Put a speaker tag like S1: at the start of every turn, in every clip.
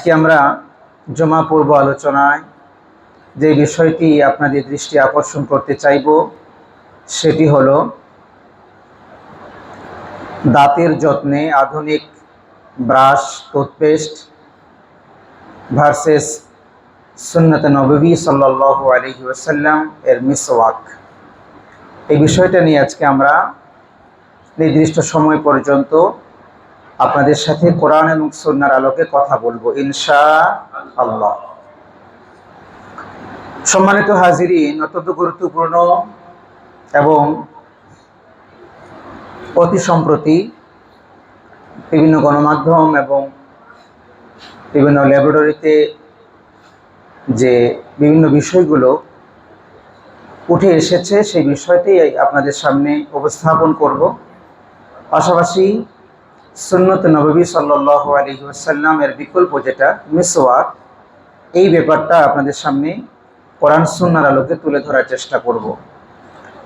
S1: আজকে আমরা জমা পূর্ব আলোচনায় যে বিষয়টি আপনাদের দৃষ্টি আকর্ষণ করতে চাইব সেটি হলো দাঁতের যত্নে আধুনিক ব্রাশ টুথপেস্ট ভার্সেস সুন্নতে নববী সাল্লাল্লাহু আলাইহি ওয়াসাল্লাম এর মিসওয়াক। এই বিষয়টা নিয়ে আজকে আমরা নির্দিষ্ট সময় পর্যন্ত আপনাদের সাথে কোরআন এবং সুন্নাহর আলোকে কথা বলবো ইনশাআল্লাহ। সম্মানিত হাজিরিন, অত্যন্ত গুরুত্বপূর্ণ এবং অতি সম্প্রতি বিভিন্ন গণমাধ্যম এবং বিভিন্ন ল্যাবরেটরিতে যে বিভিন্ন বিষয়গুলো উঠে এসেছে সেই বিষয়টি আপনাদের সামনে উপস্থাপন করব। পাশাপাশি সুন্নতে নববী সাল্লাল্লাহু আলাইহি ওয়াসাল্লাম এর বিকল্প যেটা মিসওয়াক, এই ব্যাপারটা আপনাদের সামনে কোরআন সুন্নাহর আলোকে তুলে ধরার চেষ্টা করব।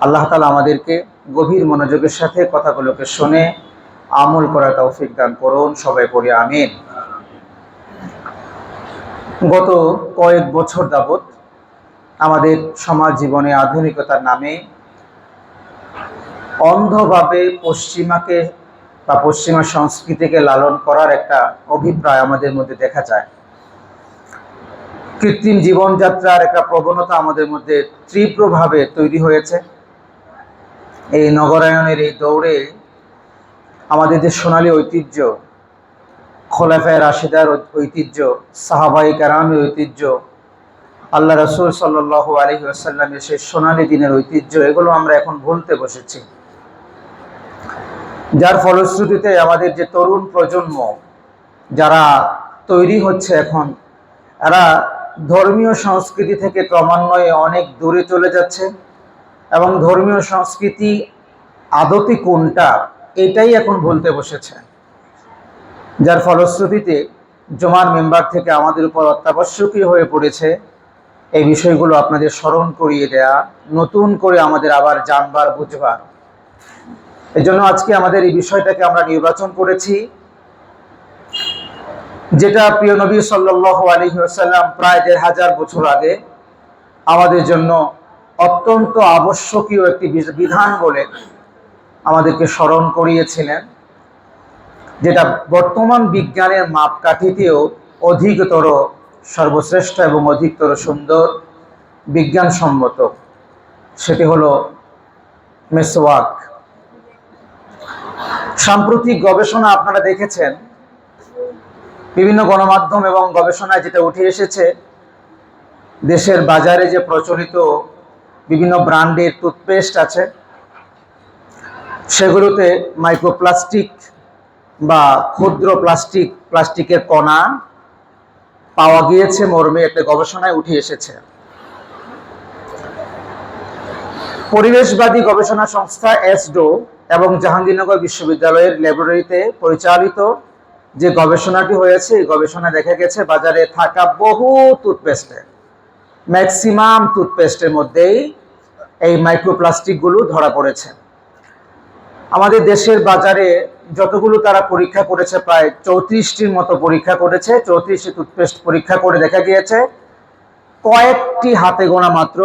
S1: আল্লাহ তাআলা আমাদেরকে গভীর মনোযোগের সাথে কথাগুলোকে শুনে আমল করার তৌফিক দান করুন। সবাই পড়ি আমিন। গত কয়েক বছর যাবত আমাদের সমাজ জীবনে আধুনিকতার নামে অন্ধভাবে পশ্চিমাকে বা পশ্চিমা সংস্কৃতিকে লালন করার একটা অভিপ্রায় আমাদের মধ্যে দেখা যায়। কৃত্রিম জীবনযাত্রার একটা প্রবণতা আমাদের মধ্যে তীব্রভাবে তৈরি হয়েছে। এই নগরায়নের এই দৌড়ে আমাদের যে সোনালী ঐতিহ্য, খোলাফায়ে রাশিদার ঐতিহ্য, সাহাবায়ে কেরামের ঐতিহ্য, আল্লাহ রাসূল সাল্লাল্লাহু আলাইহি ওয়াসাল্লামের সেই সোনালী দিনের ঐতিহ্য, এগুলো আমরা এখন ভুলতে বসেছি। যার ফলশ্রুতিতে আমাদের যে তরুণ প্রজন্ম যারা তৈরি হচ্ছে এখন, এরা ধর্মীয় সংস্কৃতি থেকে ক্রমান্বয়ে অনেক দূরে চলে যাচ্ছে এবং ধর্মীয় সংস্কৃতি আদতে কোনটা এটাই এখন ভুলতে বসেছে। যার ফলশ্রুতিতে জুমার মেম্বার থেকে আমাদের উপর অত্যাবশ্যকীয় হয়ে পড়েছে এই বিষয়গুলো আপনাদের স্মরণ করিয়ে দেয়া, নতুন করে আমাদের আবার জানবার বুঝবার। এই জন্য আজকে আমাদের এই বিষয়টাকে আমরা নির্বাচন করেছি, যেটা প্রিয় নবী সাল্লাল্লাহু আলাইহি ওয়াসাল্লাম প্রায় ১৫০০ বছর আগে আমাদের জন্য অত্যন্ত আবশ্যকীয় একটি বিধান বলে আমাদেরকে স্মরণ করিয়েছিলেন, যেটা বর্তমান বিজ্ঞানের মাপকাঠিতেও অধিকতর সর্বশ্রেষ্ঠ এবং অধিকতর সুন্দর বিজ্ঞানসম্মত। সেটি হলো মিসওয়াক। সাম্প্রতিক গবেষণা আপনারা দেখেছেন, বিভিন্ন গণমাধ্যম এবং গবেষণায় যেটা উঠে এসেছে, দেশের বাজারে যে প্রচলিত বিভিন্ন ব্র্যান্ডের টুথপেস্ট আছে সেগুলোতে মাইক্রোপ্লাস্টিক বা ক্ষুদ্র প্লাস্টিকের কণা পাওয়া গিয়েছে মর্মে একটা গবেষণায় উঠে এসেছে। পরিবেশবাদী গবেষণা সংস্থা এসডো এবং জাহাঙ্গীরনগর বিশ্ববিদ্যালয়ের ল্যাবরেটরিতে পরিচালিত যে গবেষণাটি হয়েছে, এই গবেষণায় দেখা গেছে বাজারে থাকা বহু টুথপেস্টের ম্যাক্সিমাম টুথপেস্টের মধ্যেই এই মাইক্রোপ্লাস্টিকগুলো ধরা পড়েছে। আমাদের দেশের বাজারে যতগুলো তারা পরীক্ষা করেছে, প্রায় ৩৪টির মতো পরীক্ষা করেছে, ৩৪টি টুথপেস্ট পরীক্ষা করে দেখা গিয়েছে কয়েকটি হাতে গোনা মাত্র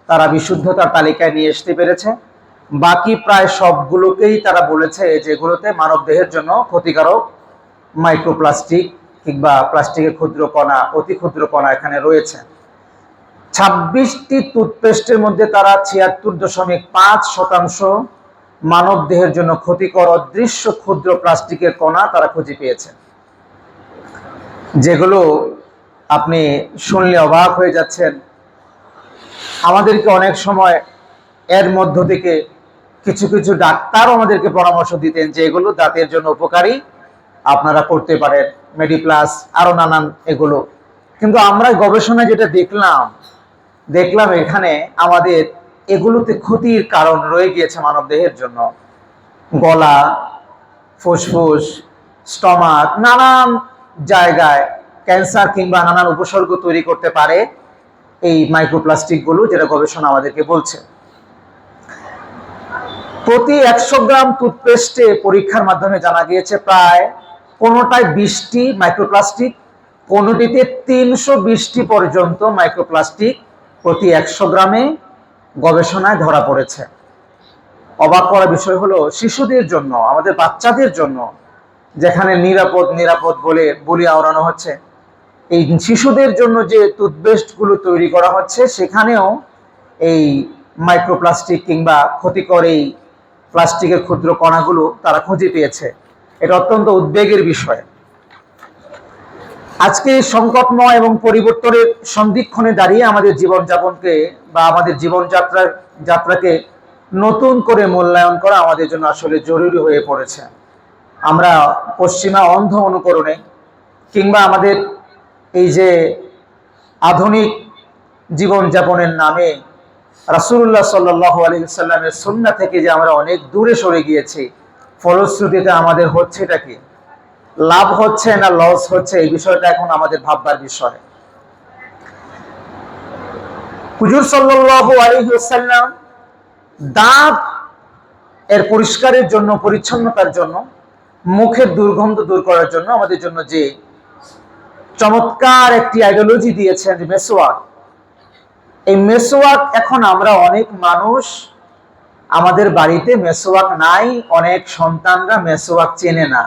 S1: তারা বিশুদ্ধতার তালিকায় নিয়ে আসতে পেরেছে। বাকি প্রায় সবগুলোকেই তারা বলেছে যেগুলোতে মানবদেহের জন্য ক্ষতিকারক মাইক্রোপ্লাস্টিক কিংবা প্লাস্টিকের ক্ষুদ্র কণা, অতি ক্ষুদ্র কণা এখানে রয়েছে। ২৬টি টুথপেস্টের মধ্যে তারা ৭৬.৫% মানব দেহের জন্য ক্ষতিকর অদৃশ্য ক্ষুদ্র প্লাস্টিকের কণা তারা খুঁজে পেয়েছে, যেগুলো আপনি শুনলে অবাক হয়ে যাচ্ছেন। আমাদেরকে অনেক সময় এর মধ্য থেকে কিছু কিছু ডাক্তারও আমাদেরকে পরামর্শ দিতেন যে এগুলো দাঁতের জন্য উপকারী, আপনারা করতে পারেন, মেডিপ্লাস আরো নানান এগুলো। কিন্তু আমরা গবেষণায় যেটা দেখলাম এখানে আমাদের এগুলোতে ক্ষতির কারণ রয়ে গিয়েছে মানবদেহের জন্য। গলা, ফুসফুস, স্টমাক, নানান জায়গায় ক্যান্সার কিংবা নানান উপসর্গ তৈরি করতে পারে এই মাইক্রোপ্লাস্টিকগুলো, যেটা গবেষণা আমাদেরকে বলছে। প্রতি ১০০ গ্রাম টুথপেস্টে পরীক্ষার মাধ্যমে জানা গিয়েছে প্রায় ১৫টায় ২০টি মাইক্রোপ্লাস্টিক কোনটিতে 320টি পর্যন্ত মাইক্রোপ্লাস্টিক প্রতি 100 গ্রামে গবেষণায় ধরা পড়েছে। অবাক করা বিষয় হলো শিশুদের জন্য, আমাদের বাচ্চাদের জন্য যেখানে নিরাপদ নিরাপদ বলে বলি আওড়ানো হচ্ছে, এই শিশুদের জন্য যে টুথপেস্টগুলো তৈরি করা হচ্ছে সেখানেও এই মাইক্রোপ্লাস্টিক কিংবা ক্ষতিকর এই প্লাস্টিকের ক্ষুদ্র কণাগুলো তারা খুঁজে পেয়েছে। এটা অত্যন্ত উদ্বেগের বিষয়। আজকে সংকটময় এবং পরিবর্তনের সন্ধিক্ষণে দাঁড়িয়ে আমাদের জীবনযাপনকে বা আমাদের যাত্রাকে নতুন করে মূল্যায়ন করা আমাদের জন্য আসলে জরুরি হয়ে পড়েছে। আমরা পশ্চিমা অন্ধ অনুকরণে কিংবা আমাদের এই যে আধুনিক জীবনযাপনের নামে রাসূলুল্লাহ সাল্লাল্লাহু আলাইহি ওয়াসাল্লামের সুন্নাহ থেকে যে আমরা অনেক দূরে সরে গিয়েছি, ফলশ্রুতিতে আমাদের হচ্ছেটা কি, লাভ হচ্ছে না লস হচ্ছে, এই বিষয়টা এখন আমাদের ভাববার বিষয়। হুজুর সাল্লাল্লাহু আলাইহি ওয়াসাল্লাম দাঁত এর পরিষ্কারের জন্য, পরিচ্ছন্নতার জন্য, মুখের দুর্গন্ধ দূর করার জন্য আমাদের জন্য যে চমৎকার একটি আইডিওলজি দিয়েছেন, মেসওয়াক। এই মেসওয়াক এখন আমরা অনেক মানুষ, আমাদের বাড়িতে মেসওয়াক নাই, অনেক সন্তানরা মেসওয়াক চেনে না।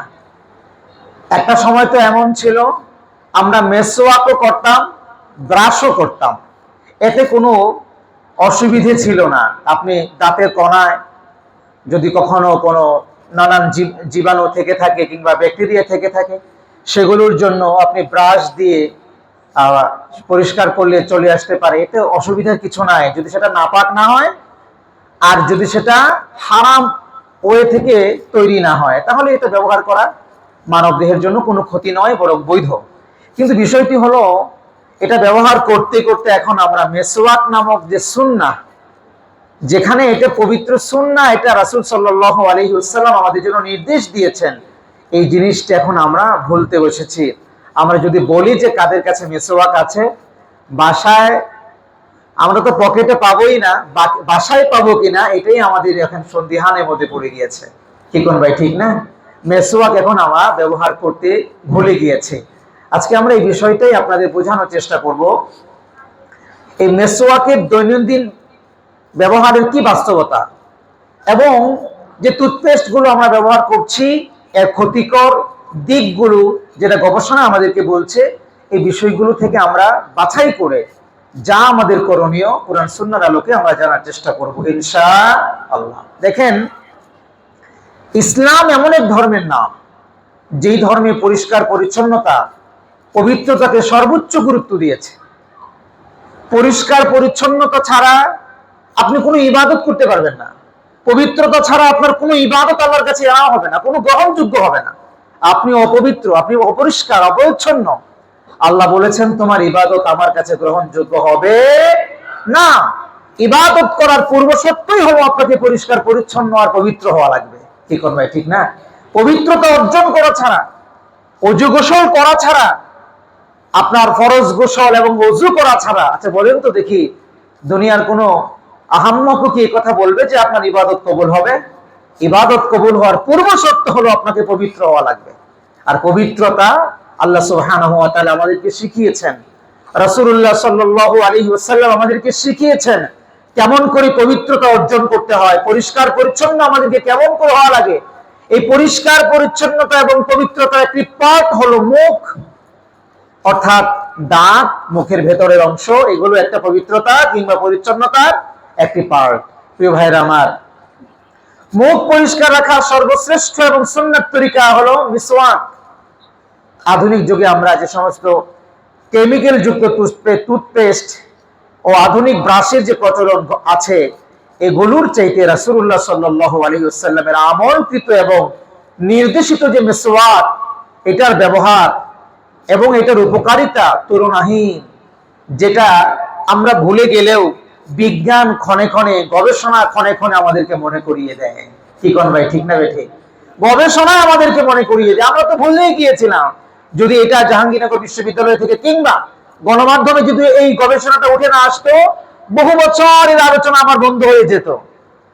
S1: একটা সময় তো এমন ছিল আমরা মেসওয়াকও করতাম, ব্রাশও করতাম, এতে কোনো অসুবিধে ছিল না। আপনি দাঁতের কোণায় যদি কখনো কোনো নানান জীবাণু থেকে থাকে কিংবা ব্যাকটেরিয়া থেকে থাকে, সেগুলোর জন্য আপনি ব্রাশ দিয়ে পরিষ্কার করলে চলে আসতে পারে, এতে অসুবিধার কিছু নাই যদি সেটা নাপাক না হয় আর যদি সেটা হারাম ওয়ে থেকে তৈরি না হয়, তাহলে এটা ব্যবহার করা মানব দেহের জন্য কোনো ক্ষতি নয়, বরং বৈধ। কিন্তু বিষয়টি হলো এটা ব্যবহার করতে করতে এখন আমরা মেসওয়াক নামক যে সুন্নাহ, যেখানে এটা পবিত্র সুন্নাহ, এটা রাসূল সাল্লাল্লাহু আলাইহি ওয়াসাল্লাম আমাদের জন্য নির্দেশ দিয়েছেন, এই জিনিসটা এখন আমরা ভুলতে বসেছি। আমরা যদি বলি যে কাদের কাছে মেসওয়াক আছে, বাসায় আমরা তো পকেটে পাবোই না, বাসায় পাবো কিনা এটাই আমাদের এখন সন্দিহানের মধ্যে পড়ে গিয়েছে। কি কোন ভাই, ঠিক না? মেসওয়াক এখন আমরা ব্যবহার করতে ভুলে গিয়েছি। আজকে আমরা এই বিষয়টাই আপনাদের বোঝানোর চেষ্টা করব। এই মেসওয়াকের দৈনন্দিন ব্যবহারের কি বাস্তবতা, এবং যে টুথপেস্টগুলো আমরা ব্যবহার করছি এর ক্ষতিকর দিকগুলো যেটা গবেষণা আমাদেরকে বলছে, এই বিষয়গুলো থেকে আমরা বাছাই করে যা আমাদের করণীয় কোরআন সুন্নাহর আলোকে আমরা জানার চেষ্টা করব ইনশাআল্লাহ। দেখেন, ইসলাম এমন এক ধর্মের নাম যেই ধর্মে পরিষ্কার পরিচ্ছন্নতা, পবিত্রতাকে সর্বোচ্চ গুরুত্ব দিয়েছে। পরিষ্কার পরিচ্ছন্নতা ছাড়া আপনি কোনো ইবাদত করতে পারবেন না। পবিত্রতা ছাড়া আপনার কোনো ইবাদত আল্লাহর কাছে নেওয়া হবে না, কোনো গ্রহণযোগ্য হবে না। আপনি অপবিত্র, আপনি অপরিষ্কার, অপরিচ্ছন্ন, আল্লাহ বলেছেন তোমার ইবাদত আমার কাছে গ্রহণযোগ্য হবে না। ইবাদত করার পূর্ব সত্যই হলো আপনাকে পরিষ্কার পরিচ্ছন্ন আর পবিত্র হওয়া লাগবে। কি করবে, ঠিক না? পবিত্রতা অর্জন করা ছাড়া, অজু গোসল করা ছাড়া, আপনার ফরজ গোসল এবং ওযু করা ছাড়া, আচ্ছা বলেন তো দেখি, দুনিয়ার কোনো আহাম্মক কি এই কথা বলবে যে আপনার ইবাদত কবুল হবে? ইবাদত কবুল হওয়ার পূর্ব শর্ত হলো আপনাকে পবিত্র হওয়া লাগবে। আর পবিত্রতা আল্লাহ সুবহানাহু ওয়া তাআলা আমাদেরকে শিখিয়েছেন, রাসূলুল্লাহ সাল্লাল্লাহু আলাইহি ওয়াসাল্লাম আমাদেরকে শিখিয়েছেন কেমন করে পবিত্রতা অর্জন করতে হয়, পরিষ্কার পরিচ্ছন্ন আমাদেরকে কেমন করে হওয়া লাগে। এই পরিষ্কার পরিচ্ছন্নতা এবং পবিত্রতার একটি পার্ট হলো মুখ, অর্থাৎ দাঁত, মুখের ভেতরের অংশ, এগুলো একটা পবিত্রতা কিংবা পরিচ্ছন্নতার একটি পার্ট। প্রিয় ভাইরা আমার, মুখ পরিষ্কার রাখার সর্বশ্রেষ্ঠ এবং সুন্নাত তরিকা হলো মিসওয়াক। আধুনিক যুগে আমরা যে সমস্ত কেমিক্যাল যুক্ত টুথপেস্ট ও আধুনিক ব্রাশের যে প্রচলন আছে, এগুলোর চাইতে রাসূলুল্লাহ সাল্লাল্লাহু আলাইহি ওয়াসাল্লামের আমলকৃত এবং নির্দেশিত যে মিসওয়াক, এটার ব্যবহার এবং এটার উপকারিতা তুলনাহীন, যেটা আমরা ভুলে গেলেও বিজ্ঞান ক্ষণে ক্ষণে, গবেষণা ক্ষণে ক্ষণে আমাদেরকে মনে করিয়ে দেয়। কি কোন ভাই, ঠিক না বেঠে? গবেষণা আমাদেরকে মনে করিয়ে দেয়, আমরা তো ভুলেই গিয়েছিলাম। যদি এটা জাহাঙ্গীরনগর বিশ্ববিদ্যালয় থেকে কিংবা গণমাধ্যমে যদি এই গবেষণাটা উঠে না আসতো, বহু বছর এর আলোচনা আমার বন্ধ হয়ে যেত।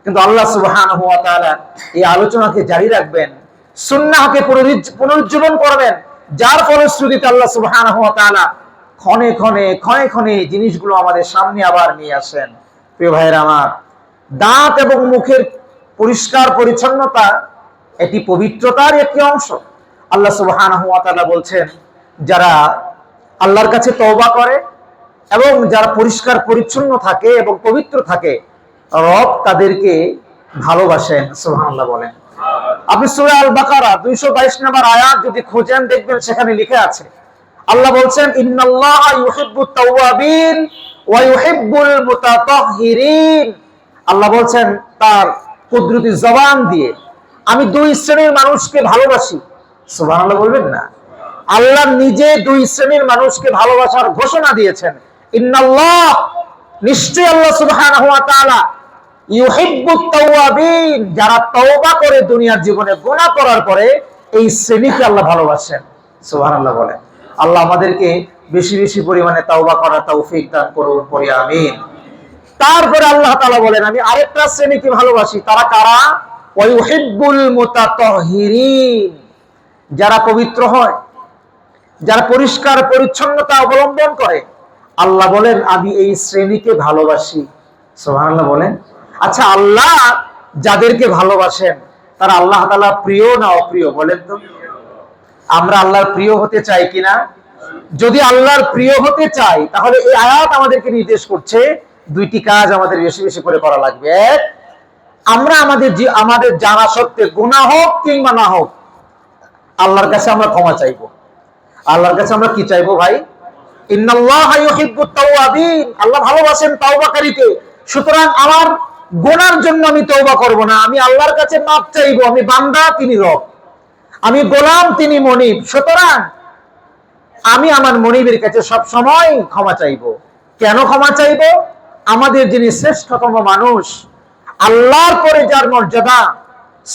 S1: কিন্তু আল্লাহ সুবহানাহু ওয়া তাআলা এই আলোচনাকে জারি রাখবেন, সুন্নাহকে পুনরুজ্জীবন করবেন, যার ফলশ্রুতিতে আল্লাহ সুবহানাহু ওয়া তাআলা ক্ষণে ক্ষণে ক্ষণে ক্ষণে জিনিসগুলো আমাদের সামনে আবার নিয়ে আসেন। প্রিয় ভাইয়েরা আমার, দাঁত এবং মুখের পরিষ্কার পরিচ্ছন্নতা এটি পবিত্রতার একটি অংশ। আল্লাহ সুবহানাহু ওয়া তাআলা বলছেন, যারা আল্লাহর কাছে তওবা করে এবং যারা পরিষ্কার পরিচ্ছন্ন থাকে এবং পবিত্র থাকে, রব তাদেরকে ভালোবাসেন। সুবহানাল্লাহ বলেন। আপনি সূরা আল বাকারা 222 নম্বর আয়াত যদি খুঁজেন, দেখবেন সেখানে লিখে আছে, আল্লাহ বলছেন, ইন্নাল্লাহা ইউহিব্বুত তাওয়াবিন ওয়া ইউহিব্বুল মুতাতাহহিরিন। আল্লাহ বলছেন তার কুদরতি জবান দিয়ে, আমি দুই শ্রেণীর মানুষকে ভালোবাসি। সুবহানাল্লাহ বলবেন না? আল্লাহ নিজে দুই শ্রেণীর মানুষকে ভালোবাসার ঘোষণা দিয়েছেন। ইন্নাল্লাহ, নিশ্চয়ই আল্লাহ সুবহানাহু ওয়া তাআলা, ইউহিব্বুত তাওয়াবিন, যারা তওবা করে দুনিয়ার জীবনে গুনাহ করার পরে, এই শ্রেণীকে আল্লাহ ভালোবাসেন। সুবহানাল্লাহ বলেন। আল্লাহ আমাদেরকে বেশি বেশি পরিমাণে তওবা করার তৌফিক দান করুন, পড়ি আমিন। তারপরে আল্লাহ তাআলা বলেন, আমি আরেকটা শ্রেণীকে ভালোবাসি। তারা কারা? ওয়া ইউহিব্বুল মুতাতাহহিরিন, যারা পবিত্র হয়, যারা পরিষ্কার পরিচ্ছন্নতা অবলম্বন করে। আল্লাহ বলেন, আমি এই শ্রেণীকে ভালোবাসি। সুবহানাল্লাহ বলেন। আচ্ছা, আল্লাহ যাদেরকে ভালোবাসেন তারা আল্লাহ তাআলা প্রিয় না অপ্রিয়? বলেন তো। আমরা আল্লাহর প্রিয় হতে চাই কিনা? যদি আল্লাহর প্রিয় হতে চাই, তাহলে এই আয়াত আমাদেরকে নির্দেশ করছে দুইটি কাজ আমাদের বেশি বেশি করে করা লাগবে। এক, আমরা আমাদের জানা সত্ত্বে গুনাহ হোক কিংবা না হোক, আল্লাহর কাছে আমরা ক্ষমা চাইবো। আল্লাহর কাছে আমরা কি চাইবো ভাই? ইন্নাল্লাহা ইউহিব্বুত তাওয়াবিন, আল্লাহ ভালোবাসেন তাওবাকারীকে। সুতরাং আমার গুনার জন্য আমি তওবা করব না, আমি আল্লাহর কাছে মাফ চাইবো। আমি বান্দা, তিনি রব। আমি গোলাম, তিনি মনিব। সুতরাং আমি আমার মনিবের কাছে সব সময় ক্ষমা চাইবো। কেন ক্ষমা চাইবো? আমাদের যিনি শ্রেষ্ঠতম মানুষ, আল্লাহর পরে যার মর্যাদা,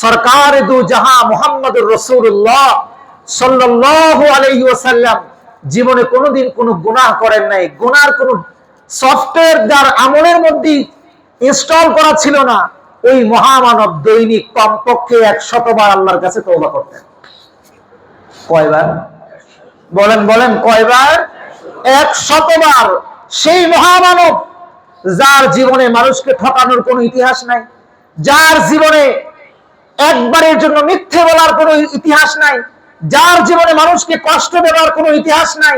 S1: সরকার দু জাহাঁ মুহাম্মদুর রাসূলুল্লাহ সাল্লাল্লাহু আলাইহি ওয়াসাল্লাম জীবনে কোনোদিন কোনো গুনাহ করেন নাই। গুনার কোনো সফটওয়্যার যার আমলের মধ্যে ইনস্টল করা ছিল না, ওই মহামানব দৈনিক কমপক্ষে 100 বার আল্লাহর কাছে তওবা করতেন। কয়বার? বলেন বলেন, কয়বার? 100 বার। সেই মহামানব, যার জীবনে মানুষকে ঠকানোর কোনো ইতিহাস নাই, যার জীবনে একবারের জন্য মিথ্যে বলার কোনো ইতিহাস নাই, যার জীবনে মানুষকে কষ্ট দেওয়ার কোনো ইতিহাস নাই,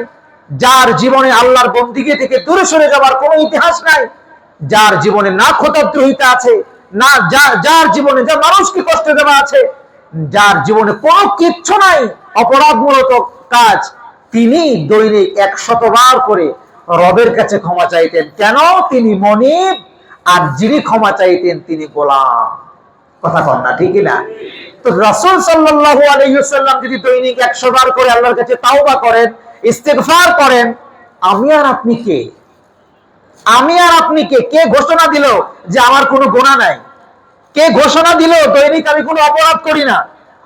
S1: যার জীবনে আল্লাহর বন্দিগি থেকে দূরে সরে যাওয়ার কোনো ইতিহাস নাই, যার জীবনে না খোদাদ্রোহিতা আছে, না যার জীবনে যা মানুষকে কষ্ট দেওয়া আছে, যার জীবনে কোনো কিচ্ছু নাই অপরাধমূলক কাজ, তিনি দৈনিক 100 বার করে রবের কাছে ক্ষমা চাইতেন। কেন? তিনি মনিব, আর যিনি ক্ষমা চাইতেন তিনি গোলাম। কথা কন না, ঠিক না? তো রাসূল সাল্লাল্লাহু আলাইহি ওয়াসাল্লাম যদি দৈনিক 100 বার করে আল্লাহর কাছে তাওবা করেন, ইস্তেগফার করেন, আমি আর আপনি কে? আমি আর আপনি কে? কে ঘোষণা দিল যে আমার কোনো গুনাহ নাই? কে ঘোষণা দিল দৈনিক আমি কোনো অপরাধ করি না?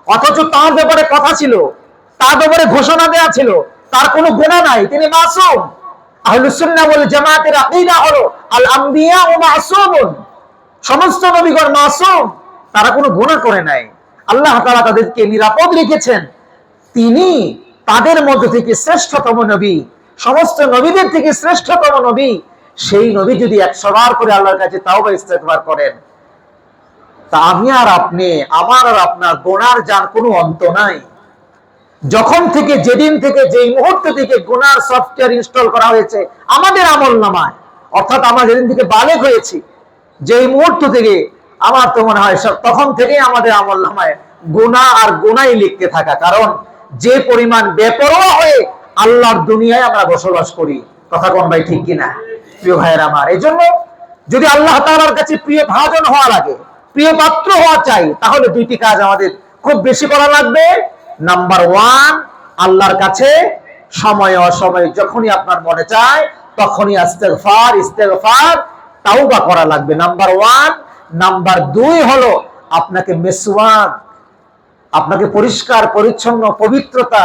S1: অথচ তার ব্যাপারে কথা ছিল, তার ব্যাপারে ঘোষণা দেয়া ছিল তার কোনো গুনাহ নাই, তিনি মাসুম। আহলুস সুন্নাহ ওয়াল জামাতের আকীদা হলো আল আমবিয়া ও মাসুমুন, সমস্ত নবীগণ মাসুম, তারা কোনো গুনাহ করে নাই। আল্লাহ তাআলা তাদেরকে নিরাপদ রেখেছেন। তিনি তাদের মধ্যে থেকে শ্রেষ্ঠতম নবী, সমস্ত নবীদের থেকে শ্রেষ্ঠতম নবী। সেই নবী যদি 100 বার করে আল্লাহর কাছে তাওবা ইস্তেগফার করেন, তা আমি আর আপনি, আমার আর আপনার গুনার যার কোনো অন্ত নাই। যখন থেকে, যেদিন থেকে, যেই মুহূর্ত থেকে গুনার সফটওয়্যার ইনস্টল করা হয়েছে আমাদের আমলনামায়, অর্থাৎ আমরা যেদিন থেকে বালেগ হয়েছি, যেই মুহূর্ত থেকে, আমার তো মনে হয় তখন থেকেই আমাদের আমলনামায় গুনাহ আর গুনাহই লিখতে থাকা। কারণ যে পরিমাণ বেপরোয়া হয়ে আল্লাহর দুনিয়ায় আমরা বসবাস করি। কথা কোন ভাই, ঠিক কিনা? প্রিয় ভাইয়ের আমার, এই জন্য যদি আল্লাহ তাআলার কাছে প্রিয় ভাজন হওয়া লাগে, প্রিয় পাত্র হওয়া চাই, তাহলে দুইটি কাজ আমাদের খুব বেশি করা লাগবে। নাম্বার 1, আল্লাহর কাছে সময় অসময়ে যখনই আপনার মনে চায় তখনই ইস্তেগফার তাওবা করা লাগবে। নাম্বার 1। নাম্বার 2 হলো আপনাকে মিসওয়াক, আপনাকে পরিষ্কার পরিচ্ছন্ন পবিত্রতা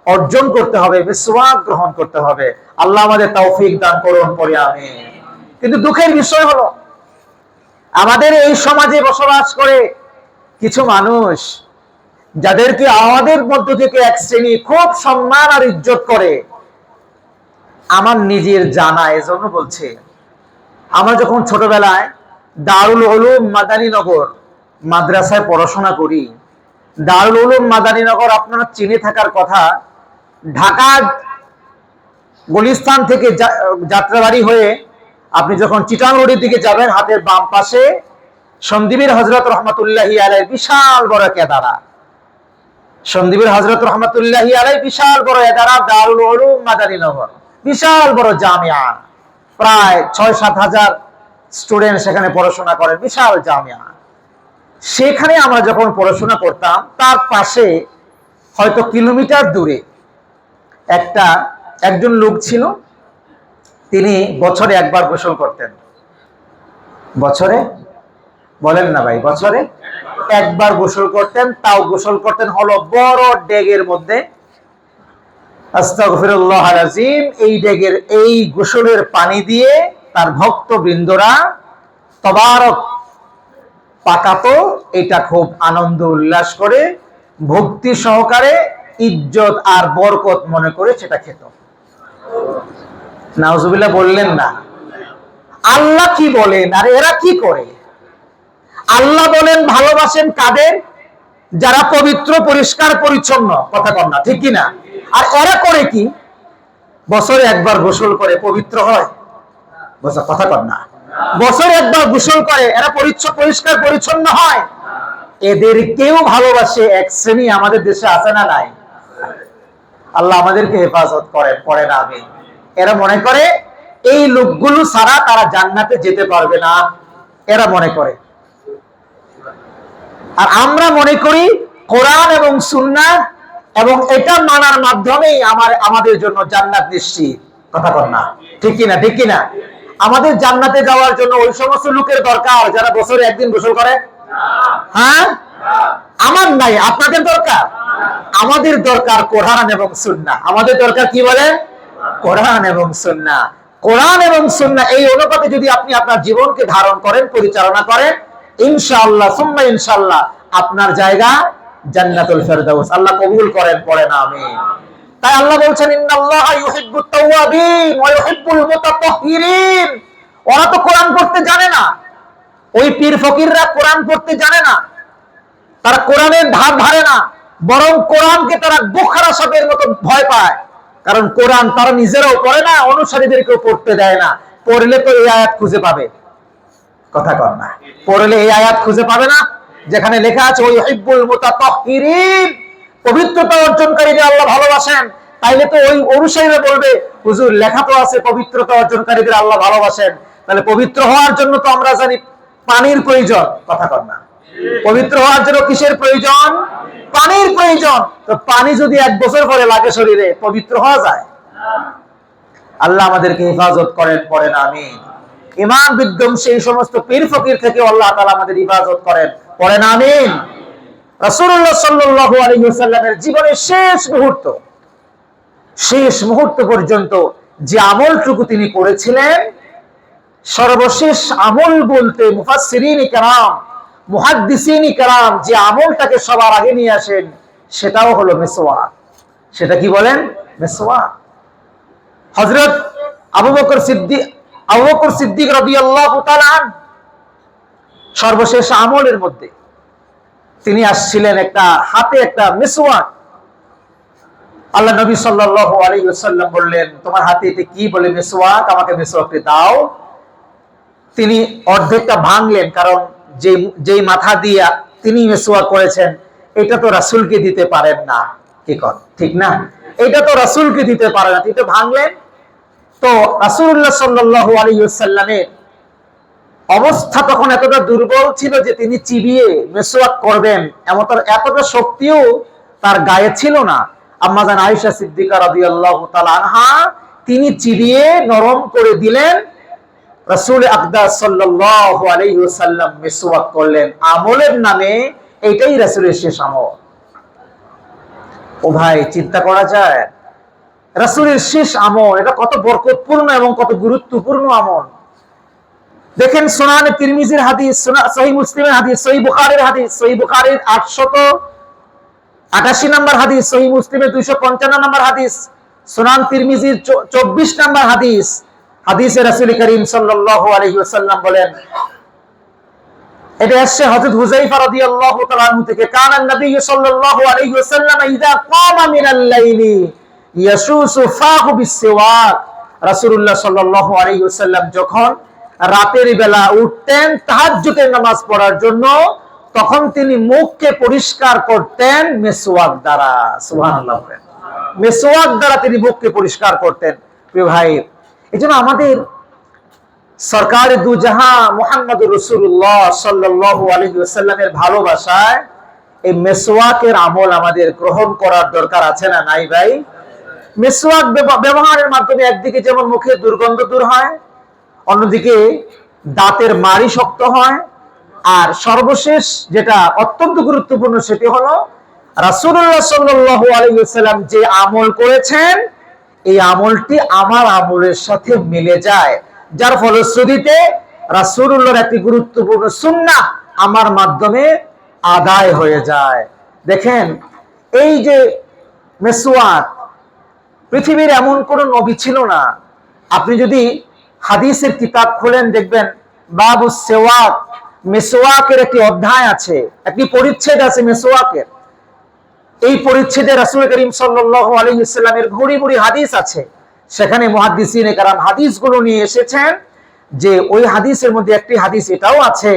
S1: অর্জন করতে হবে, মিসওয়াক গ্রহণ করতে হবে। আল্লাহ আমাদের তৌফিক দান করুন, পড়ি আমিন। কিন্তু দুঃখের বিষয় হলো আমাদের এই সমাজে বসবাস করে কিছু মানুষ যাদেরকে আমাদের মধ্য থেকে এক শ্রেণী খুব সম্মান আর ইজ্জত করে, আমার নিজের জানা, এজন্য বলছে, আমরা যখন ছোটবেলায় দারুল উলুম মাদানীনগর মাদ্রাসায় পড়াশোনা করি, দারুল উলুম মাদানীনগর আপনারা চিনে থাকার কথা। ঢাকা গুলিস্তান থেকে যাত্রাবাড়ি হয়ে আপনি যখন চিটাঙ্গড়ির দিকে যাবেন, হাতের বাম পাশে সন্দীপের হযরত রহমাতুল্লাহি আলাইহি বিশাল বড় কেদারা, সন্দীপের হযরত রহমাতুল্লাহি আলাইহি বিশাল বড় এদারা, দারুল উলুম মাদানীনগর, বিশাল বড় জামিয়া, প্রায় ৬-৭ হাজার স্টুডেন্ট সেখানে পড়াশোনা করেন, বিশাল জামিয়া। সেখানে আমরা যখন পড়াশোনা করতাম, তার পাশে হয়তো কিলোমিটার দূরে একজন লোক ছিল, তিনি বছরে একবার গোসল করতেন। বছরে বলেন না ভাই, বছরে একবার গোসল করতেন, তাও গোসল করতেন হলো বড় ডেগের মধ্যে। আস্তাগফিরুল্লাহ আল-আযীম। এই ডেগের এই গোসলের পানি দিয়ে তার ভক্তবৃন্দরা তবারক পাকাতো, এটা খুব আনন্দ উল্লাস করে ভক্তি সহকারে ইজ্জত আর বরকত মনে করে সেটা খেত। নাউজুবিল্লাহ বললেন না? আল্লাহ কি বলেন আর এরা কি করে? আল্লাহ বলেন ভালোবাসেন কাদের? যারা পবিত্র, পরিষ্কার, পরিচ্ছন্ন। কথা কন না, ঠিক কিনা? আর এরা করে কি? বছরে একবার গোসল করে পবিত্র হয়। কথা কন না, বছরে একবার গোসল করে এরা পরিষ্কার পরিচ্ছন্ন হয়। এদের কেউ ভালোবাসে এক শ্রেণী আমাদের দেশে আছে না নাই? আল্লাহ আমাদেরকে হেফাজত করেন, পড়েন আমিন। এরা মনে করে এই লোকগুলো ছাড়া তারা জান্নাতে যেতে পারবে না, এরা মনে করে। আর আমরা মনে করি কোরআন এবং সুন্নাহ এবং এটা মানার মাধ্যমেই আমাদের জন্য জান্নাত নিশ্চিত। কথা কন না, ঠিক কিনা? ঠিক কিনা? আমাদের জান্নাতে যাওয়ার জন্য ওই সমস্ত লোকের দরকার যারা বছরে একদিন গোসল করে? হ্যাঁ, আমার নাই, আপনাদের দরকার। আমাদের দরকার কোরআন এবং সুন্নাহ। আমাদের দরকার কি বলে? কোরআন এবং সুন্নাহ। কোরআন এবং সুন্নাহ এই অনুপাতে যদি আপনি আপনার জীবনকে ধারণ করেন, পরিচালনা করেন, ইনশাআল্লাহ সুম্মা ইনশাআল্লাহ আপনার জায়গা জান্নাতুল ফেরদাউস। আল্লাহ কবুল করেন, পড়েন আমিন। তাই আল্লাহ বলছেন ইন্নাল্লাহা ইউহিব্বুত তাওয়াবিন ওয়া ইউহিব্বুল মুতাতাহহিরিন। ওরা তো কোরআন পড়তে জানে না, ওই পীর ফকিররা কোরআন পড়তে জানে না, তারা কোরআনের ধার ধারে না, বরং কোরআনকে তারা বোখারা সাপের মতো ভয় পায়। কারণ কোরআন তারা নিজেরাও পড়ে না, অনুসারীদেরকেও পড়তে দেয় না। পড়লে তো এই আয়াত খুঁজে পাবে। কথা কর না, পড়লে এই আয়াত খুঁজে পাবে না যেখানে লেখা আছে ওই ইউহিব্বুল মুতাতাহহিরিন, পবিত্রতা অর্জনকারীদের আল্লাহ ভালোবাসেন। তাইলে তো ওই অনুসারীরা বলবে হুজুর লেখা তো আছে পবিত্রতা অর্জনকারীদের আল্লাহ ভালোবাসেন, তাহলে পবিত্র হওয়ার জন্য তো আমরা জানি পানির প্রয়োজন। কথা কর না, পবিত্র হওয়ার জন্য কিসের প্রয়োজন? পানির প্রয়োজন। তো পানি যদি 1 বছর পরে লাগে শরীরে, পবিত্র হওয়া যায়? আল্লাহ আমাদেরকে হেফাজত করেন, পড়েন আমিন। ঈমান বিধ্বংসী এই সমস্ত পীর ফকির থেকে আল্লাহ তাআলা আমাদের হেফাজত করেন, পড়েন আমিন। রাসূলুল্লাহ সাল্লাল্লাহু আলাইহি ওয়াসাল্লামের জীবনের শেষ মুহূর্ত পর্যন্ত যে আমলটুকু তিনি করেছিলেন, সর্বশেষ আমল বলতে মুফাসসিরিন কিরাম, মুহাদ্দিসিন কিরাম যে আমলটাকে সবার আগে নিয়ে আসেন সেটাও হলো মিসওয়াক। সেটা কি বলেন? মিসওয়াক। হযরত আবু বকর সিদ্দিক রাদিয়াল্লাহু তাআলা সর্বশেষ আমলের মধ্যে তিনি আসছিলেন হাতে একটা মিসওয়াক। আল্লাহ নবী সাল্লাল্লাহু আলাইহি ওয়াসাল্লাম বললেন, তোমার হাতে এটা কি? বলে মিসওয়াক, আমাকে মিসওয়াকটি দাও। তিনি অর্ধেকটা ভাঙলেন, কারণ যেই মাথা দিয়া তিনি মিসওয়াক করেছেন এটা তো রাসূলকে দিতে পারেন না। কি কর, ঠিক না? এটা তো রাসূলকে দিতে পারে না, তিনি তো ভাঙলেন। তো রাসূলুল্লাহ সাল্লাল্লাহু আলাইহি ওয়াসাল্লামের অবস্থা তখন এতটা দুর্বল ছিল যে তিনি চিবিয়ে মিসওয়াক করবেন এতটা শক্তিও তার গায়ে ছিল না। আম্মা জান আয়েশা সিদ্দিকা রাদিয়াল্লাহু তাআলা আনহা তিনি চিবিয়ে নরম করে দিলেন। রাসূল আকদাস সাল্লাল্লাহু আলাইহি ওয়াসাল্লাম মিসওয়াক করলেন। আমলের নামে এটাই রাসূলের শেষ আমল। ও ভাই, চিন্তা করা যায় রাসূলের শেষ আমল এটা কত বরকতপূর্ণ এবং কত গুরুত্বপূর্ণ আমল। দেখেন সুনান তিরমিজির হাদিস, সহিহ মুসলিমের হাদিস, সহিহ বুখারীর হাদিস, সহিহ বুখারীর 88 নম্বর হাদিস, সহিহ মুসলিমের 255 নম্বর হাদিস, সুনান তিরমিজির 24 নম্বর হাদিস। হাদিসে রাসূল করিম সাল্লাল্লাহু আলাইহি ওয়াসাল্লাম বলেন, এটা আসছে হযরত হুযায়ফা রাদিয়াল্লাহু তাআলা আনহু থেকে, কানা নবী সাল্লাল্লাহু আলাইহি ওয়াসাল্লাম ইযা ক্বামা মিনাল লাইলি ইয়াশুসু ফাহু বিসওয়াক। রাসূলুল্লাহ সাল্লাল্লাহু আলাইহি ওয়াসাল্লাম যখন রাতের বেলা উঠতেন তাহাজ্জুদের নামাজ পড়ার জন্য, তখন তিনি মুখকে পরিষ্কার করতেন মেসওয়াক দ্বারা। সুবহানাল্লাহ। মেসওয়াক দ্বারা তিনি মুখকে পরিষ্কার করতেন। প্রিয় ভাই, এজন্য আমাদের সরকারে দু জাহাঁ মুহাম্মদুর রাসূলুল্লাহ সাল্লাল্লাহু আলাইহি ওয়াসাল্লামের ভালোবাসায় এই মেসওয়াকের আমল আমাদের গ্রহণ করার দরকার আছে না নাই ভাই? মেসওয়াক ব্যবহারের মাধ্যমে একদিকে যেমন মুখের দুর্গন্ধ দূর হয়, অন্যদিকে দাঁতের মাড়ি শক্ত হয়, আর সর্বশেষ যেটা অত্যন্ত গুরুত্বপূর্ণ সেটি হলো রাসূলুল্লাহ সাল্লাল্লাহু আলাইহি ওয়াসাল্লাম যে আমল করেছেন এই আমলটি আমার আমলের সাথে মিলে যায়, যার ফলশ্রুতিতে রাসূলুল্লাহর একটি গুরুত্বপূর্ণ সুন্নাহ আমার মাধ্যমে আদায় হয়ে যায়। দেখেন, এই যে মেসওয়াক, পৃথিবীর এমন কোন নবী ছিল না। আপনি যদি হাদিসের কিতাব খোলেন দেখবেন বাবুস সিওয়াক, মেসওয়াকের একটি অধ্যায় আছে, একটি পরিচ্ছেদ আছে মেসওয়াকের। এই পরিচ্ছেদে রাসূল করিম সাল্লাল্লাহু আলাইহি ওয়াসাল্লামের ভুরি ভুরি হাদিস আছে। সেখানে মুহাদ্দিসিনে কেরাম হাদিসগুলো নিয়ে এসেছেন যে ওই হাদিসের মধ্যে একটি হাদিস এটাও আছে,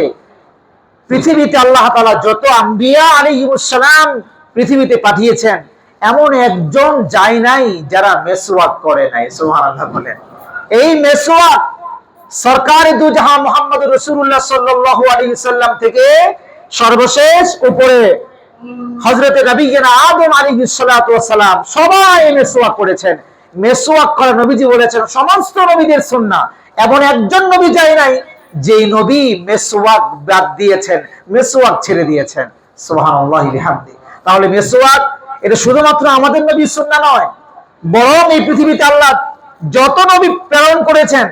S1: পৃথিবীতে আল্লাহ তাআলা যত আম্বিয়া আলাইহিস সালাম পৃথিবীতে পাঠিয়েছেন এমন একজন যায় নাই যারা মেসওয়াক করে নাই। সুবহানাল্লাহ বলেন। এই মেসওয়াক সরকারে দু জাহাঁ মুহাম্মদুর রাসূলুল্লাহ সাল্লাল্লাহু আলাইহি ওয়াসাল্লাম থেকে সর্বশেষ উপরে হযরতে নবীনা আদম আলাইহিস সালাতু ওয়াস সালাম সবাই মেসওয়াক করেছেন। মেসওয়াক করা নবীজি বলেছেন সমস্ত নবীদের সুন্নাহ। এমন একজন নবী যায় নাই যে নবী মেসওয়াক বাদ দিয়েছেন, মেসওয়াক ছেড়ে দিয়েছেন। সুবহানাল্লাহি বিহামদি। তাহলে মেসওয়াক এটা শুধুমাত্র আমাদের নবীর সুন্নাহ নয়, বরং এই পৃথিবীতে আল্লাহ যত নবী প্রেরণ করেছেন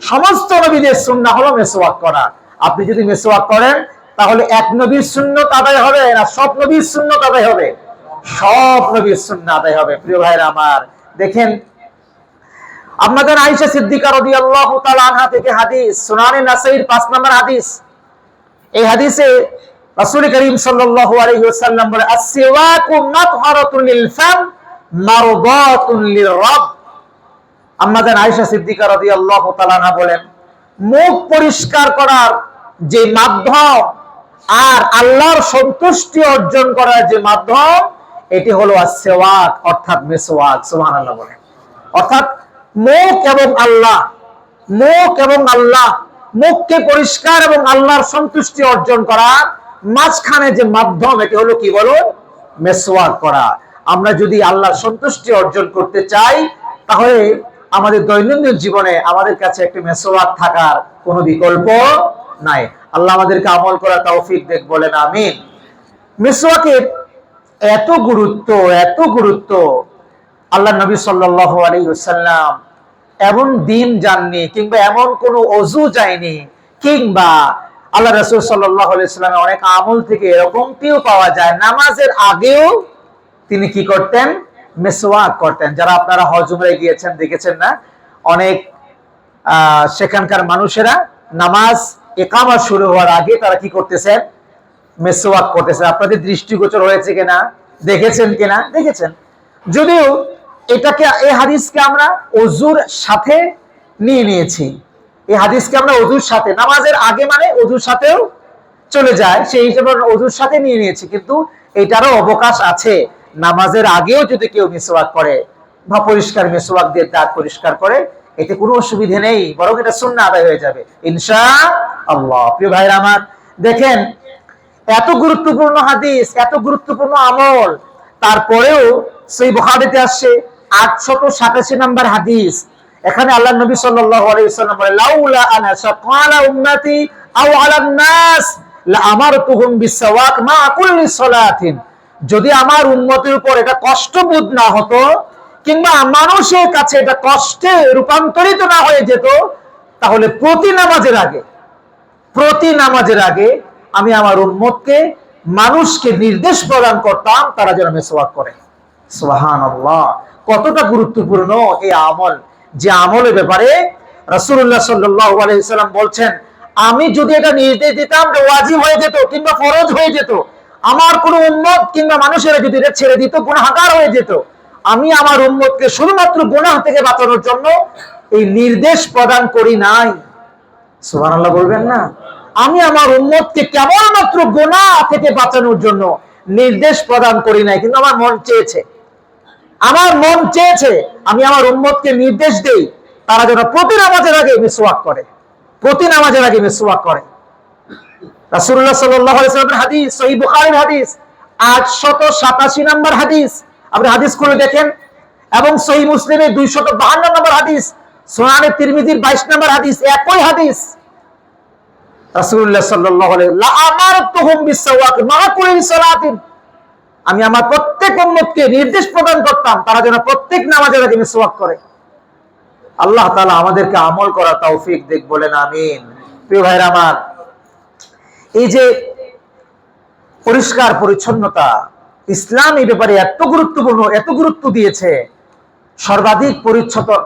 S1: সমস্ত নবীদের সুন্নাহ হলো মেসওয়াক করা। আপনি যদি মেসওয়াক করেন তাহলে এক নবীর সুন্নাত আদায় হবে না সব নবীর সুন্নাত আদায় হবে? সব নবীর সুন্নাত আদায় হবে। প্রিয় ভাইরা আমার, দেখেন আমাদের আয়েশা সিদ্দিকা রাদিয়াল্লাহু তাআলা আনহা থেকে হাদিস, সুনানে নাসাঈর 5 নম্বর হাদিস। এই হাদিসে রাসূল করিম সাল্লাল্লাহু আলাইহি ওয়াসাল্লাম বলে, আস-সিওয়াকু মাতহারাতুন লিল ফাম মারদাতুন লির-রাব। আমাদের আয়েশা সিদ্দিকা রাদিয়াল্লাহু তাআলা আনহা বলেন, মুখ পরিষ্কার করার যে মাধ্যম আর আল্লাহর সন্তুষ্টি অর্জন করার যে মাধ্যম এটি হলো আস-সিওয়াক অর্থাৎ মেসওয়াক। সুবহানাল্লাহ বলেন। অর্থাৎ মুখ এবং আল্লাহ, মুখ এবং আল্লাহ, মুখকে পরিষ্কার এবং আল্লাহর সন্তুষ্টি অর্জন করা মাঝখানে যে মাধ্যম এটি হলো কি বলো? মেসওয়াক করা। আমরা যদি আল্লাহর সন্তুষ্টি অর্জন করতে চাই তাহলে আমাদের দৈনন্দিন জীবনে আমাদের কাছে একটি মেসওয়াক থাকার কোনো বিকল্প নাই। আল্লাহ আমাদেরকে আমল করার তৌফিক দেখ, বলেন আমিন। মেসওয়াকের এত গুরুত্ব, এত গুরুত্ব, আল্লাহ নবী সাল্লাল্লাহু আলাইহি ওয়াসাল্লাম এমন দিন জাননি কিংবা এমন কোন ওযু যায়নি কিংবা আল্লাহ রাসূল সাল্লাল্লাহু আলাইহি ওয়াসাল্লামের অনেক আমল থেকে এরকমটিও পাওয়া যায় নামাজের আগেও তিনি কি করতেন? মেসওয়াক করতেন। যারা আপনারা হজ উমরায় গিয়েছেন দেখেছেন না, অনেক সেখানকার মানুষেরা নামাজ ইকামা শুরু হওয়ার আগে তারা কি করতেছেন? মেসওয়াক করতেছেন। আপনাদের দৃষ্টিগোচর হয়েছে কিনা, দেখেছেন কিনা? দেখেছেন। যদিও এটাকে, এই হাদিসকে আমরা ওযুর সাথে নিয়ে নিয়েছি, এই হাদিসকে আমরা ওযুর সাথে, নামাজের আগে মানে ওযুর সাথেও চলে যায়, সেই হিসেবে ওযুর সাথে নিয়ে নিয়েছি। কিন্তু এটারও অবকাশ আছে, নামাজের আগেও যদি কেউ মেসওয়াক করে বা পরিষ্কার মেসওয়াক দিয়ে দাঁত পরিষ্কার করে, এতে কোনো অসুবিধা নেই, বরং এটা সুন্নাহ আদায় হয়ে যাবে ইনশাআল্লাহ। প্রিয় ভাইরা আমার, দেখেন এত গুরুত্বপূর্ণ হাদিস, এত গুরুত্বপূর্ণ আমল, তারপরেও সহিহ বুখারীতে আসছে 887 নম্বর হাদিস। এখানে আল্লাহ নবী সাল্লাল্লাহু আলাইহি ওয়াসাল্লাম বলেন, লাউলা আনা শাকালা উম্মতি আও আলান নাস লা আমারতুহুম বিসওয়াক মা কুল্লি সালাতিন। যদি আমার উম্মতের উপর এটা কষ্টবোধ না হতো কিংবা মানুষের কাছে এটা কষ্টে রূপান্তরিত না হয়ে যেত, তাহলে প্রতি নামাজের আগে আমি আমার উম্মতকে মানুষকে নির্দেশ প্রদান করতাম তারা যেন মেসওয়াক করে। সুবহানাল্লাহ, কতটা গুরুত্বপূর্ণ এই আমল, যে আমলের ব্যাপারে রাসূলুল্লাহ সাল্লাল্লাহু আলাইহি সাল্লাম বলছেন, আমি যদি এটা নির্দেশ দিতাম যে ওয়াজিব হয়ে যেত কিংবা ফরজ হয়ে যেত, আমার কোন উম্মত কিংবা মানুষেরা যদি এটা ছেড়ে দিত গুনাহগার হয়ে যেত, আমি আমার উম্মতকে শুধুমাত্র গুনাহ থেকে বাঁচানোর জন্য এই নির্দেশ প্রদান করি নাই। সুবহানাল্লাহ বলবেন না? আমি আমার উম্মতকে কেবলমাত্র গুনাহ থেকে বাঁচানোর জন্য নির্দেশ প্রদান করি নাই, কিন্তু আমার মন চেয়েছে, আমি আমার উম্মতকে নির্দেশ দেই তারা যেন প্রতি নামাজের আগে মিসওয়াক করে, প্রতি নামাজের আগে মিসওয়াক করে। রাসূলুল্লাহ সাল্লাল্লাহু আলাইহি ওয়াসাল্লামের হাদিস, সহিহ বুখারীর হাদিস 887 নম্বর হাদিস, আপনি হাদিস খুলে দেখেন, এবং সহিহ মুসলিমের 252 নম্বর হাদিস, সুনানে তিরমিজির 22 নম্বর হাদিস, একই হাদিস। রাসূলুল্লাহ সাল্লাল্লাহু আলাইহি লা আমারতুহুম বিসওয়াক মা কুল্লি সালাতিন, আমি আমার প্রত্যেক উম্মতকে নির্দেশ প্রদান করতাম তারা যেন প্রত্যেক নামাজের আগে মিসওয়াক করে। আল্লাহ তাআলা আমাদেরকে আমল করার তৌফিক দেখ, বলেন আমিন। প্রিয় ভাইরা আমার, এই যে পরিষ্কার পরিচ্ছন্নতা, ইসলাম এই ব্যাপারে এত গুরুত্বপূর্ণ, এত গুরুত্ব দিয়েছে, সর্বাধিক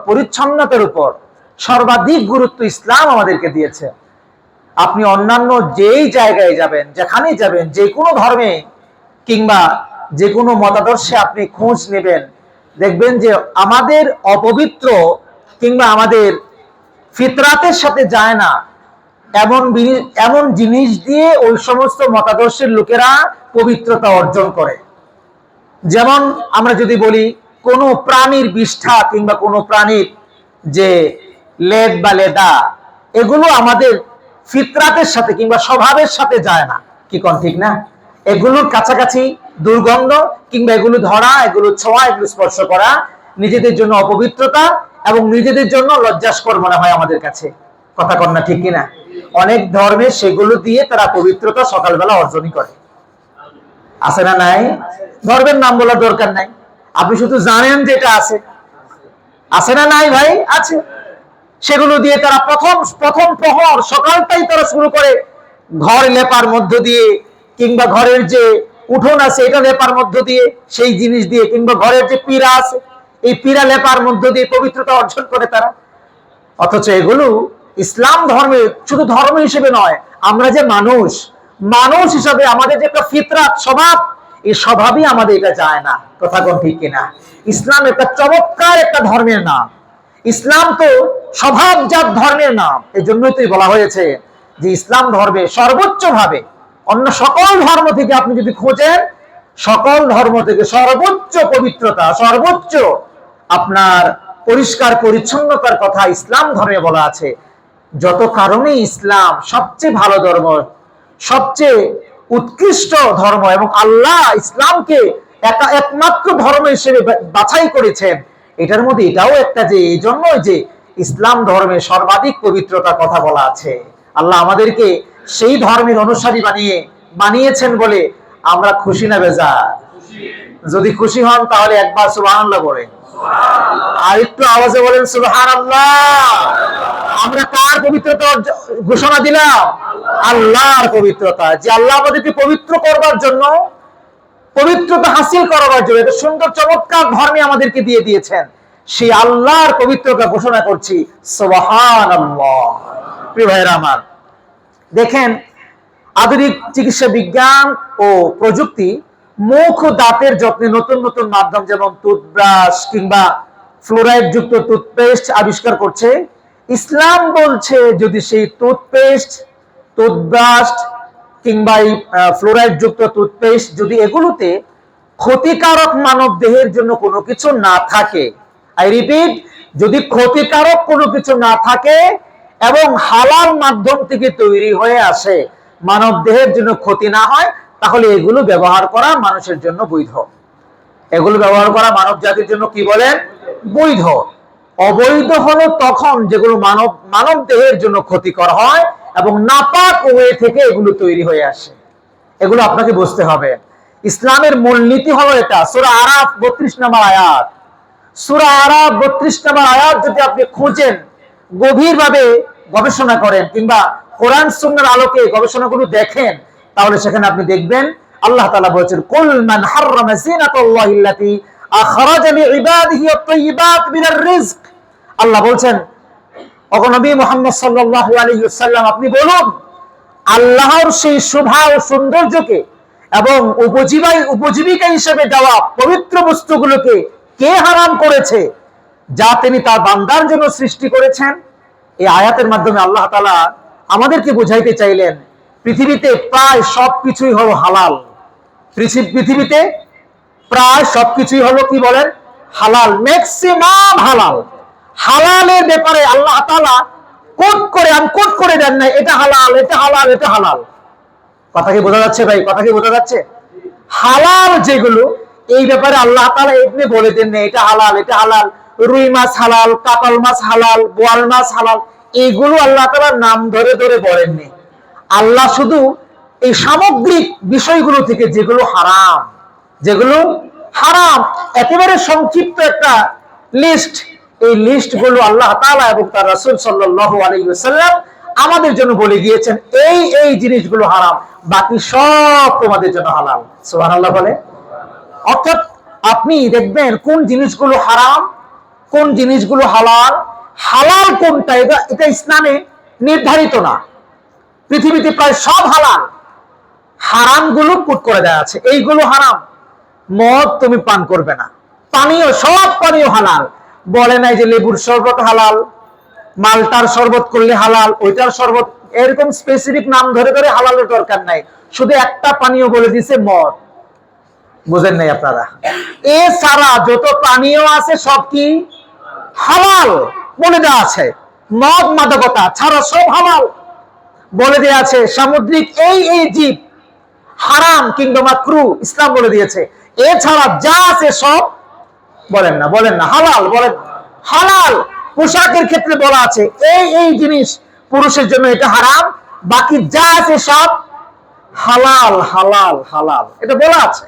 S1: পরিচ্ছন্নতার উপর সর্বাধিক গুরুত্ব ইসলাম আমাদেরকে দিয়েছে। আপনি অন্যান্য যেই জায়গায় যাবেন, যেখানেই যাবেন, যে কোনো ধর্মে কিংবা যে কোনো মতাদর্শে আপনি খোঁজ নেবেন, দেখবেন যে আমাদের অপবিত্র কিংবা আমাদের ফিতরাতের সাথে যায় না এমন জিনিস দিয়ে ওই সমস্ত মতাদর্শের লোকেরা পবিত্রতা অর্জন করে। যেমন আমরা যদি বলি, কোনো প্রাণীর বিষ্ঠা কিংবা কোনো প্রাণীর যে লেদ বা লেদা, এগুলো আমাদের ফিতরাতের সাথে কিংবা স্বভাবের সাথে যায় না, কি কোন ঠিক না? এগুলোর কাছাকাছি দুর্গন্ধ কিংবা এগুলো ধরা, এগুলো ছোঁয়া, এগুলো স্পর্শ করা নিজেদের জন্য অপবিত্রতা এবং নিজেদের জন্য লজ্জাস্কর মনে হয় আমাদের কাছে, কথা কন না ঠিক কিনা? অনেক ধর্মে সেগুলো দিয়ে তারা পবিত্রতা সকালবেলা অর্জনই করে, আছে না নাই? ধর্মের নাম বলার দরকার নাই, আপনি শুধু জানেন যে এটা আছে না নাই ভাই? আছে। সেগুলো দিয়ে তারা প্রথম প্রহর সকালটাই তারা শুরু করে ঘর লেপার মধ্য দিয়ে, কিংবা ঘরের যে উঠোন আছে এটা লেপার মধ্য দিয়ে, সেই জিনিস দিয়ে, কিংবা ঘরের যে পীড়া আছে এই পীড়া লেপার মধ্য দিয়ে পবিত্রতা অর্জন করে তারা। অথচ এগুলো ইসলাম ধর্মে শুধু ধর্ম হিসেবে নয়, আমরা যে মানুষ হিসাবে আমাদের যে একটা ফিতরাত স্বভাব, এই স্বভাবই আমাদের এটা যায় না, কথা কোন ঠিক কিনা? ইসলাম একটা চমৎকার একটা ধর্মের নাম, ইসলাম তো স্বভাবজাত ধর্মের নাম। এই জন্যই তো বলা হয়েছে যে ইসলাম ধর্মে সর্বোচ্চ ভাবে অন্য সকল ধর্ম থেকে আপনি যদি খোঁজেন, সকল ধর্ম থেকে সর্বোচ্চ পবিত্রতা, সর্বোচ্চ আপনার পরিষ্কার পরিচ্ছন্নতার কথা ইসলাম ধর্মে বলা আছে। যত কারণে ইসলাম সবচেয়ে ভালো ধর্ম, সবচেয়ে উৎকৃষ্ট ধর্ম, এবং আল্লাহ ইসলামকে একমাত্র ধর্ম হিসেবে বাছাই করেছেন, এটার মধ্যে এটাও একটা, যে এই জন্যই যে ইসলাম ধর্মে সর্বাধিক পবিত্রতার কথা বলা আছে। আল্লাহ আমাদেরকে সেই ধর্মের অনুসারী বানিয়েছেন বলে আমরা খুশি না বেজার? যদি খুশি হন তাহলে একবার সুবহানাল্লাহ বলেন, আর একটু আওয়াজে বলেন সুবহানাল্লাহ। আমরা কার পবিত্রতা ঘোষণা দিলাম? আল্লাহর পবিত্রতা। যে আল্লাহ আমাদেরকে পবিত্র করবার জন্য, পবিত্রতা হাসিল করবার জন্য একটা সুন্দর চমৎকার ধর্মে আমাদেরকে দিয়ে দিয়েছেন, সেই আল্লাহর পবিত্রতা ঘোষণা করছি সুবহানাল্লাহ। প্রিয় ভাইরা আমার, দেখেন আধুনিক চিকিৎসা বিজ্ঞান ও প্রযুক্তি মুখ ও দাঁতের যত্নে নতুন নতুন মাধ্যম, যেমন টুথব্রাশ কিংবা ফ্লোরাইড যুক্ত টুথপেস্ট আবিষ্কার করছে। ইসলাম বলছে যদি সেই টুথব্রাশ কিংবা এই ফ্লোরাইড যুক্ত টুথপেস্ট যদি এগুলোতে ক্ষতিকারক মানব দেহের জন্য কোনো কিছু না থাকে, আই রিপিট, যদি ক্ষতিকারক কোনো কিছু না থাকে এবং হালাল মাধ্যম থেকে তৈরি হয়ে আসে, মানব দেহের জন্য ক্ষতি না হয়, তাহলে এগুলো ব্যবহার করা মানুষের জন্য বৈধ। এগুলো ব্যবহার করা মানব জাতির জন্য কি বলেন? বৈধ। অবৈধ হলো তখন যেগুলো মানব দেহের জন্য ক্ষতিকর হয় এবং নাপাক ওয়ে থেকে এগুলো তৈরি হয়ে আসে। এগুলো আপনাকে বুঝতে হবে। ইসলামের মূলনীতি হলো এটা। সূরা আরাফ 32 নম্বর আয়াত, সূরা আরাফ 32 নম্বর আয়াত যদি আপনি খুঁজেন, গভীরভাবে গবেষণা করেন কিংবা কোরআন সুন্নাহর আলোকে গবেষণাগুলো দেখেন, তাহলে সেখানে আপনি দেখবেন আল্লাহ তাআলা বলেছেন, কুল মান হাররামা জিনাতাল্লাহি আল্লাতী আখরাজা লিইবাদিহি ওয়াত-তাইয়্যিবাত মিনার রিজক। আল্লাহ বলছেন, ওগো নবী মুহাম্মদ সাল্লাল্লাহু আলাইহি ওয়াসাল্লাম, আপনি বলুন আল্লাহর সেই শোভা ও সৌন্দর্যকে এবং উপজীবিকা হিসেবে দেওয়া পবিত্র বস্তুগুলোকে কে হারাম করেছে, যা তিনি তার বান্দার জন্য সৃষ্টি করেছেন। এই আয়াতের মাধ্যমে আল্লাহ তাআলা আমাদেরকে বুঝাইতে চাইলেন, পৃথিবীতে প্রায় সবকিছুই হলো হালাল। পৃথিবীতে প্রায় সবকিছুই হলো, কি বলেন, হালাল, ম্যাক্সিমাম হালাল। হালালের ব্যাপারে আল্লাহ তাআলা কোট করে দেন না, এটা হালাল, এটা হালাল, এটা হালাল। কথা কি বোঝা যাচ্ছে ভাই? কথা কি বোঝা যাচ্ছে? হালাল যেগুলো, এই ব্যাপারে আল্লাহ তাআলা এমনি বলে দেন না এটা হালাল, এটা হালাল। রুই মাছ হালাল, কাতল মাছ হালাল, বোয়াল মাছ হালাল, এইগুলো আল্লাহ তাআলা নাম ধরে ধরে বলেননি। আল্লাহ শুধু এই সামগ্রিক বিষয়গুলো থেকে যেগুলো হারাম, একেবারে সংক্ষিপ্ত একটা লিস্ট, এই লিস্ট গুলো আল্লাহ তাআলা এবং তার রাসূল সাল্লাল্লাহু আলাইহি ওয়াসাল্লাম আমাদের জন্য বলে গিয়েছেন, এই জিনিসগুলো হারাম, বাকি সব তোমাদের জন্য হালাল। সুবহানাল্লাহ বলে। অর্থাৎ আপনি দেখবেন কোন জিনিসগুলো হারাম, কোন জিনিসগুলো হালাল। হালাল কোনটা, এটা ইসলামে নির্ধারিত না। পৃথিবীতে প্রায় সব হালাল, হারাম গুলো কোট করে দেওয়া আছে, এইগুলো হারাম। মদ তুমি পান করবে না, সব পানীয় হালাল। বলে নাই যে লেবুর শরবত হালাল, মালটার শরবত করলে হালাল, ওইটার শরবত, এরকম স্পেসিফিক নাম ধরে ধরে হালালের দরকার নাই। শুধু একটা পানীয় বলে দিছে, মদ। বুঝেন নাই আপনারা? এছাড়া যত পানীয় আছে সব কি হালাল বলে দেওয়া আছে। মদ মাদকতা ছাড়া সব হালাল বলে দেওয়া আছে। সামুদ্রিক এই জীব হারাম কিংবা মাকরু ইসলাম বলে দিয়েছে। এছাড়া যা আছে সব বলেন না হালাল, বলেন হালাল। পোশাকের ক্ষেত্রে বলা আছে এই জিনিস পুরুষের জন্য এটা হারাম, বাকি যা আছে সব হালাল হালাল হালাল, এটা বলা আছে।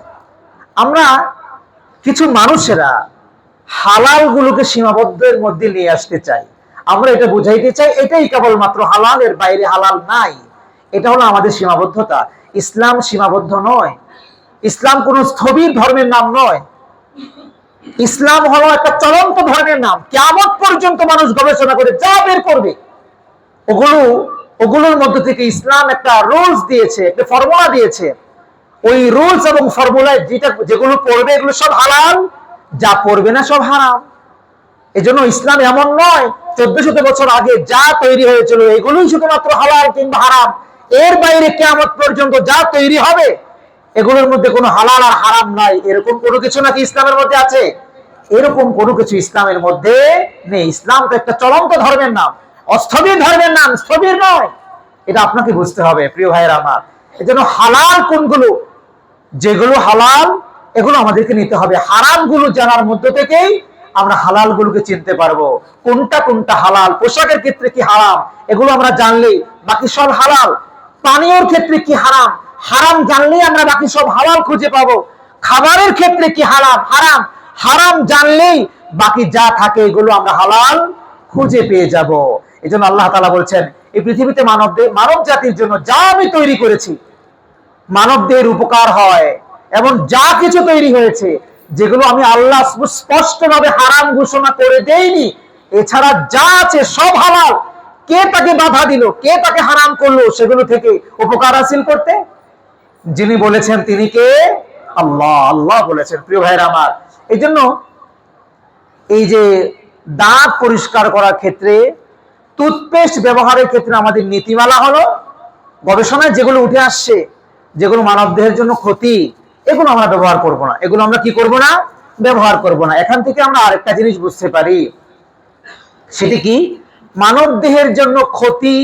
S1: আমরা কিছু মানুষেরা হালাল গুলোকে সীমাবদ্ধের মধ্যে নিয়ে আসতে চাই। আমরা এটা বুঝাইতে চাই এটাই কেবলমাত্র হালাল, এর বাইরে হালাল নাই। এটা হলো আমাদের সীমাবদ্ধতা। ইসলাম সীমাবদ্ধ নয়। ইসলাম কোন স্থবির ধর্মের নাম নয়। ইসলাম হলো একটা চলন্ত ধর্মের নাম। কিয়ামত পর্যন্ত মানুষ গবেষণা করে যা বের করবে, ওগুলোর মধ্যে থেকে ইসলাম একটা রুলস দিয়েছে, একটা ফর্মুলা দিয়েছে। ওই রুলস এবং ফর্মুলায় যেগুলো পড়বে এগুলো সব হালাল, যা পড়বে না সব হারাম। এজন্য ইসলাম এমন নয় 1400 বছর আগে যা তৈরি হয়েছিল এগুলোই শুধুমাত্র হালাল কিংবা হারাম। এর বাইরে কিয়ামত পর্যন্ত যা তৈরি হবে এগুলোর মধ্যে কোনো হালাল আর হারাম নাই, এরকম কোনো কিছু নাকি ইসলামের মধ্যে আছে? এরকম কোনো কিছু ইসলামের মধ্যে নেই। ইসলাম তো একটা চলন্ত ধর্মের নাম, অস্থবির ধর্মের নাম, স্থবির নয়। এটা আপনাকে বুঝতে হবে প্রিয় ভাইয়েরা আমার। এজন্য হালাল কোনগুলো, যেগুলো হালাল এগুলো আমাদেরকে নিতে হবে। হারাম গুলো জানার মধ্য থেকেই আমরা হালাল গুলোকে চিনতে পারবো, কোনটা হালাল। পোশাকের ক্ষেত্রে কি হারাম, এগুলো আমরা জানলেই বাকি সব হালাল। পানীয়র ক্ষেত্রে কি হারাম, হারাম জানলেই আমরা বাকি সব হালাল খুঁজে পাবো। খাবারের ক্ষেত্রে কি হারাম, হারাম জানলেই বাকি যা থাকে এগুলো আমরা হালাল খুঁজে পেয়ে যাব। এই জন্য আল্লাহ তাআলা বলছেন, এই পৃথিবীতে মানব জাতির জন্য যা আমি তৈরি করেছি, মানবদের উপকার হয় এবং যা কিছু তৈরি হয়েছে, যেগুলো আমি আল্লাহ স্পষ্টভাবে হারাম ঘোষণা করে দেইনি, এছাড়া যা আছে সব হালাল। কে তাকে বাধা দিল, কে তাকে হারাম করলো সেগুলো থেকে উপকার হাসিল করতে? যিনি বলেছেন তিনি কে? আল্লাহ বলেছেন। প্রিয় ভাইরা আমার, এই জন্য এই যে দাঁত পরিষ্কার করার ক্ষেত্রে, টুথপেস্ট ব্যবহারের ক্ষেত্রে আমাদের নীতিমালা হলো, গবেষণায় যেগুলো উঠে আসছে, যেগুলো মানব দেহের জন্য ক্ষতি, এগুলো আমরা ব্যবহার করব না। এগুলো আমরা কি করব না? ব্যবহার করব না। এখান থেকে আমরা আরেকটা জিনিস বুঝতে পারি, সেটি কি? মানব দেহের জন্য ক্ষতি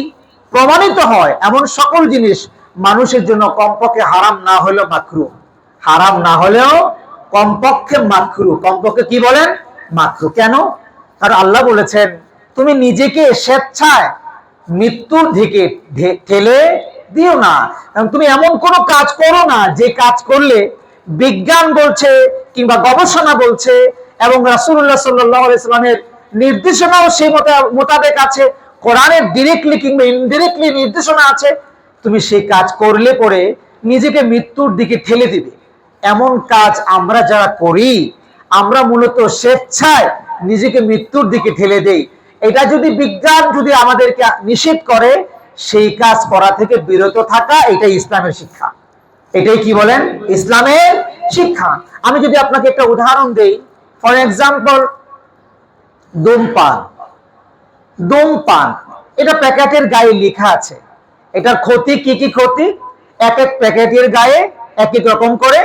S1: প্রমাণিত হয় এমন সকল জিনিস মানুষের জন্য কমপক্ষে হারাম না হলেও মাকরুহ, হারাম না হলেও কমপক্ষে মাকরুহ। কমপক্ষে কি বলেন? মাকরুহ। কেন? কারণ আল্লাহ বলেছেন, তুমি নিজেকে স্বেচ্ছায় মৃত্যুর দিকে ঠেলে দিও না। তুমি এমন কোনো কাজ করো না যে কাজ করলে বিজ্ঞান বলছে কিংবা গবেষণা বলছে এবং রাসূলুল্লাহ সাল্লাল্লাহু আলাইহি ওয়াসাল্লামের নির্দেশনাও সেই মোতাবেক আছে, কোরআনের ডিরেক্টলি কিংবা ইনডিরেক্টলি নির্দেশনা আছে, তুমি সেই কাজ করলে পরে নিজেকে মৃত্যুর দিকে ঠেলে দিবে, এমন কাজ আমরা যারা করি, আমরা মূলত স্বেচ্ছায় নিজেকে মৃত্যুর দিকে ঠেলে দেই। এটা যদি বিজ্ঞান যদি আমাদেরকে নিষেধ করে, সেই কাজ করা থেকে বিরত থাকা, এটাই ইসলামের শিক্ষা। এটাই কি বলেন? ইসলামের শিক্ষা। আমি যদি আপনাকে একটা উদাহরণ দেই, ফর এক্সাম্পল, ধূমপান। ধূমপান এটা প্যাকেটের গায়ে লেখা আছে, এটার ক্ষতি কি কি ক্ষতি, এক এক প্যাকেটের গায়ে এক এক রকম করে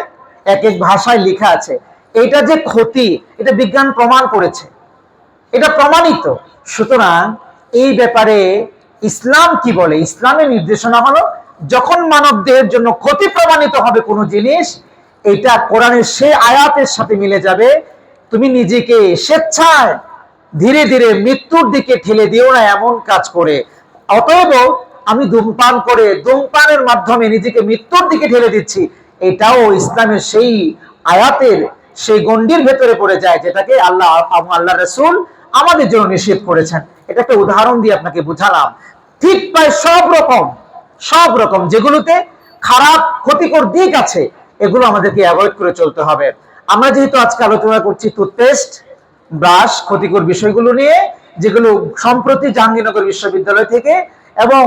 S1: এক এক ভাষায় লেখা আছে। এটা যে ক্ষতি, এটা বিজ্ঞান প্রমাণ করেছে, এটা প্রমাণিত। সুতরাং এই ব্যাপারে ইসলাম কি বলে? ইসলামের নির্দেশনা হলো, যখন মানব দেহের জন্য ক্ষতি প্রমাণিত হবে কোনো জিনিস, এটা কোরআনের সে আয়াতের সাথে মিলে যাবে। তুমি নিজেকে স্বেচ্ছায় ধীরে ধীরে মৃত্যুর দিকে ঠেলে দিও না এমন কাজ করে। অতএব আমি ধূমপান করে, ধূমপানের মাধ্যমে নিজেকে মৃত্যুর দিকে ঠেলে দিচ্ছি, এটাও ইসলামের সেই আয়াতের সেই গণ্ডির ভেতরে পড়ে যায়, যেটাকে আল্লাহ রাসূল আমাদের জন্য নিষেধ করেছেন। এটা একটা উদাহরণ দিয়ে আপনাকে বুঝালাম। ঠিক প্রায় সব রকম যেগুলোতে খারাপ ক্ষতিকর দিক আছে, এগুলো আমাদেরকে অ্যাভয়েড করে চলতে হবে। আমরা যেহেতু আজকে আলোচনা করছি টুথপেস্ট, ব্রাশ, ক্ষতিকর বিষয়গুলো নিয়ে, যেগুলো সম্প্রতি জাহাঙ্গীরনগর বিশ্ববিদ্যালয় থেকে এবং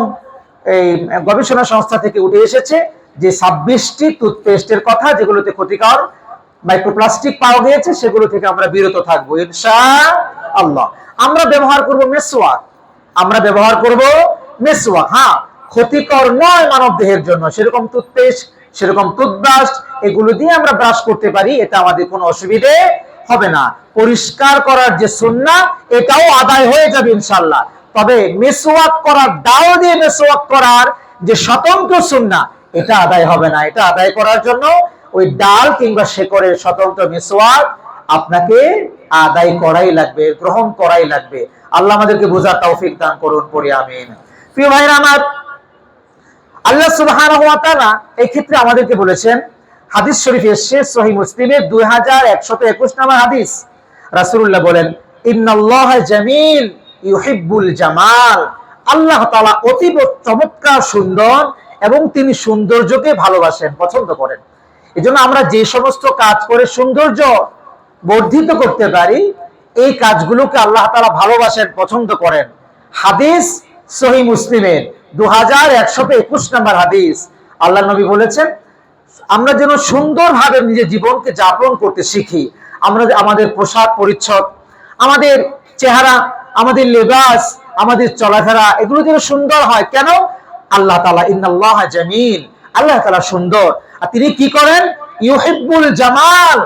S1: এই গবেষণা সংস্থা থেকে উঠে এসেছে, যে 26টি টুথপেস্টের কথা যেগুলোতে ক্ষতিকর মাইক্রোপ্লাস্টিক পাওয়া গিয়েছে, সেগুলো থেকে আমরা বিরত থাকবো ইনশাআল্লাহ। আমরা ব্যবহার করব মেসওয়াক, হ্যাঁ, ক্ষতিকর নয় মানব দেহের জন্য, সেরকম টুথপেস্ট, সেরকম টুথব্রাশ, এগুলো দিয়ে আমরা ব্রাশ করতে পারি, এটা আমাদের কোনো অসুবিধে হবে না। পরিষ্কার করার যে সুন্নাহ, এটাও আদায় হয়ে যাবে ইনশাআল্লাহ। তবে মেসওয়াক করার, ডাল দিয়ে মেসওয়াক করার যে স্বতন্ত্র সুন্নাহ, এটা আদায় হবে না। এটা আদায় করার জন্য ওই ডাল কিংবা শেকড়ের স্বতন্ত্র মেসওয়াক আপনাকে আদায় করাই লাগবে, গ্রহণ করাই লাগবে। আল্লাহ আমাদেরকে বোঝার তৌফিক দান করুন, পড়ি আমিন। প্রিয় ভাইরা আমার, আল্লাহ সুবহানাহু ওয়া তাআলা এই ক্ষেত্রে আমাদেরকে বলেছেন, হাদিস শরীফে এসেছে সহিহ মুসলিমের 2121 নম্বর হাদিস, রাসূলুল্লাহ বলেন, ইন্নাল্লাহা জামিল ইউহিব্বুল জামাল। আল্লাহ তাআলা অতীব চমৎকার সুন্দর এবং তিনি সৌন্দর্যকে ভালোবাসেন, পছন্দ করেন। এজন্য আমরা যে সমস্ত কাজ করে সৌন্দর্য বর্ধিত করতে পারি, এই কাজগুলোকে আল্লাহ তাআলা ভালোবাসেন, পছন্দ করেন। হাদিস সহিহ মুসলিমের 2121 নম্বর হাদিস, আল্লাহ নবী বলেছেন, আমরা যেন সুন্দরভাবে নিজের জীবনকে যাপন করতে শিখি। আমরা আমাদের পোশাক পরিচ্ছদ, আমাদের চেহারা, আমাদের লেবাস, আমাদের চলাফেরা, এগুলো যেন সুন্দর হয়। কেন? আল্লাহ তাআলা ইন্নাল্লাহা জামিল, আল্লাহ তাআলা সুন্দর, আর তিনি কি করেন? ইউহিব্বুল জামাল,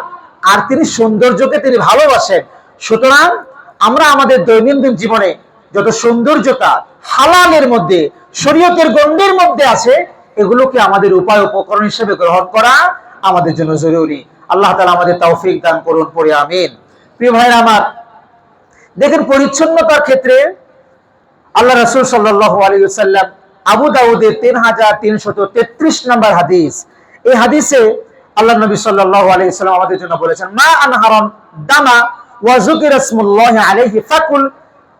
S1: আর তিনি সৌন্দর্যকে তিনি ভালোবাসেন। সুতরাং আমরা আমাদের দৈনন্দিন জীবনে যত সৌন্দর্যতা হালালের মধ্যে, শরীয়তের গণ্ডির মধ্যে আছে, এগুলোকে আমাদের উপায় উপকরণ হিসেবে গ্রহণ করা আমাদের জন্য জরুরি। আল্লাহ তাআলা আমাদের তৌফিক দান করুন, পড়ি আমিন। প্রিয় ভাইরা আমার, দেখেন পরিচ্ছন্নতার ক্ষেত্রে আল্লাহ রাসূল সাল্লাল্লাহু আলাইহি ওয়াসাল্লাম, আবু দাউদের 3333 নম্বর হাদিস, এই হাদিসে আল্লাহ নবী সাল্লাল্লাহু আলাইহি ওয়াসাল্লাম আমাদের জন্য বলেছেন, মা আনহারান দামা ওয়া যুকিরা ইসমুল্লাহি আলাইহি ফাকুল,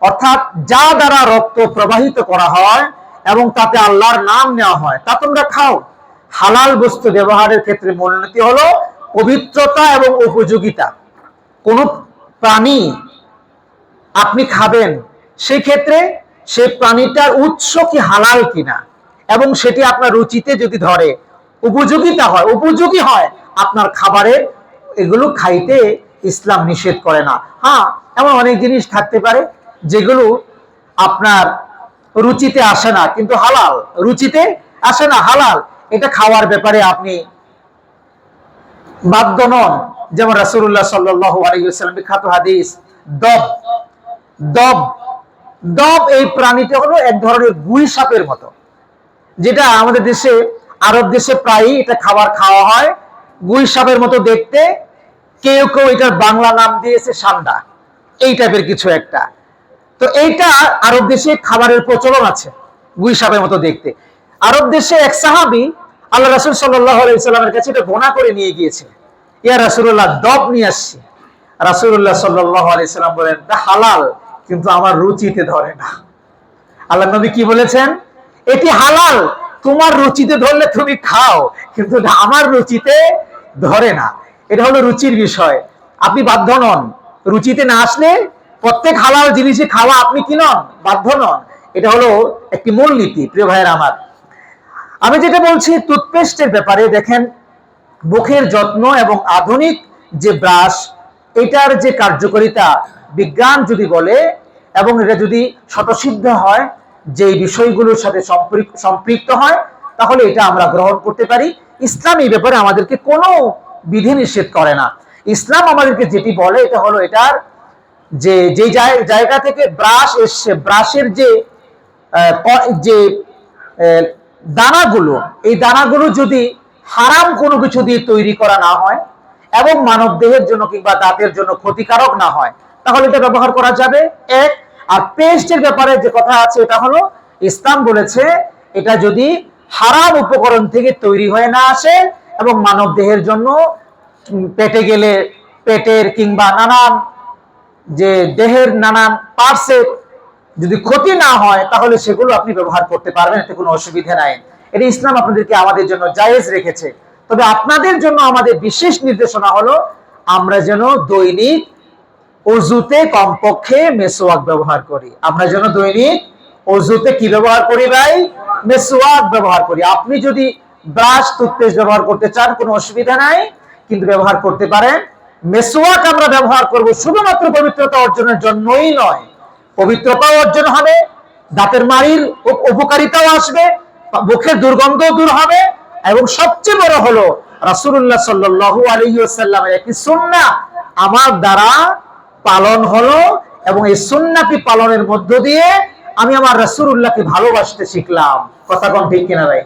S1: অর্থাৎ যা দ্বারা রক্ত প্রবাহিত করা হয় এবং তাতে আল্লাহর নাম নেওয়া হয়, তা তোমরা খাও। হালাল বস্তু ব্যবহারের ক্ষেত্রে মূলনীতি হলো পবিত্রতা এবং উপযোগিতা। কোন প্রাণী আপনি খাবেন, সেই ক্ষেত্রে সেই প্রাণীটার উৎস কি হালাল কিনা, এবং সেটি আপনার রুচিতে যদি ধরে, উপযোগী হয় আপনার খাবারে, এগুলো খাইতে ইসলাম নিষেধ করে না। হ্যাঁ, এমন অনেক জিনিস থাকতে পারে যেগুলো আপনার রুচিতে আসে না, কিন্তু হালাল, রুচিতে আসে না, হালাল, এটা খাওয়ার ব্যাপারে আপনি বাধ্য নন। যেমন রাসূলুল্লাহ সাল্লাল্লাহু আলাইহি ওয়াসাল্লাম বিখ্যাত হাদিস, দব এই প্রাণীটা হলো এক ধরনের গুই সাপের মতো, যেটা আমাদের দেশে, আরব দেশে প্রায়ই এটা খাওয়া হয়। গুই সাপের মতো দেখতে, কেউ কেউ এটার বাংলা নাম দিয়েছে সান্ডা, এই টাইপের কিছু একটা। তো এইটা আরব দেশে খাবারের প্রচলন আছে, গুই সাপের মতো দেখতে। আরব দেশে এক সাহাবী আল্লাহ রাসূল সাল্লাল্লাহু আলাইহি ওয়াসাল্লামের কাছে এটা গোনা করে নিয়ে গিয়েছে, ইয়া রাসূলুল্লাহ, দব নিয়ে আসছি। রাসূলুল্লাহ সাল্লাল্লাহু আলাইহি ওয়াসাল্লাম বলেন, এটা হালাল, কিন্তু আমার রুচিতে ধরে না। আল্লাহ নবী কি বলেছেন? এটি হালাল, তোমার রুচিতে ধরলে তুমি খাও, কিন্তু আমার রুচিতে ধরে না। এটা হলো রুচির বিষয়। আপনি বাধ্য নন, রুচিতে না আসলে প্রত্যেক হালাল জিনিসই খাওয়া আপনি কি নন, বাধ্য নন। এটা হলো একটি মূলনীতি। প্রিয় ভাইয়ের আমার, আমি যেটা বলছি টুথপেস্টের ব্যাপারে, দেখেন মুখের যত্ন এবং আধুনিক যে ব্রাশ, এটার যে কার্যকারিতা বিজ্ঞান যদি বলে এবং এটা যদি স্বতঃসিদ্ধ হয়, যে বিষয়গুলোর সাথে সম্পৃক্ত হয়, তাহলে এটা আমরা গ্রহণ করতে পারি। ইসলাম এই ব্যাপারে আমাদেরকে কোনো বিধি নিষেধ করে না। ইসলাম আমাদেরকে যেটি বলে এটা হলো এটার যে জায়গা থেকে ব্রাশ এসছে, ব্রাশের যে যে দানাগুলো, এই দানাগুলো যদি হারাম কোনো কিছু দিয়ে তৈরি করা না হয় এবং মানব দেহের জন্য কিংবা দাঁতের জন্য ক্ষতিকারক না হয়, তাহলে এটা ব্যবহার করা যাবে। এক, আর পেস্টের ব্যাপারে যে কথা আছে এটা হলো ইসলাম বলেছে এটা যদি হারাম উপকরণ থেকে তৈরি হয়ে না আসে এবং মানব দেহের জন্য পেটে গেলে পেটের কিংবা নানান যে দেহের নানান পার্টসের যদি ক্ষতি না হয়, তাহলে সেগুলো আপনি ব্যবহার করতে পারবেন, এতে কোনো অসুবিধা নাই। এটা ইসলাম আপনাদেরকে আমাদের জন্য জায়েজ রেখেছে। তবে আপনাদের জন্য আমাদের বিশেষ নির্দেশনা হলো আমরা যেন দৈনিক অজুতে কমপক্ষে মেসওয়াক ব্যবহার করি। আমরা যেন দৈনিক অজুতে কি ব্যবহার করি ভাই? মেসওয়াক ব্যবহার করি। আপনি যদি ব্রাশ টুথপেস্ট ব্যবহার করতে চান কোনো অসুবিধা নাই, কিন্তু ব্যবহার করতে পারেন। মেসওয়াক আমরা ব্যবহার করব শুধুমাত্র পবিত্রতা অর্জনের জন্যই নয়, পবিত্রতাও অর্জন হবে, দাঁতের মাড়ির উপকারিতাও আসবে, মুখের দুর্গন্ধ দূর হবে, এবং সবচেয়ে বড় হলো রাসূলুল্লাহ সাল্লাল্লাহু আলাইহি ওয়াসাল্লামের একটি সুন্নাহ আমার দ্বারা পালন হলো, এবং এই সুন্নাতি পালনের মধ্য দিয়ে আমি আমার রাসূলুল্লাহকে ভালোবাসতে শিখলাম। কথা কোন ঠিক কিনা ভাই?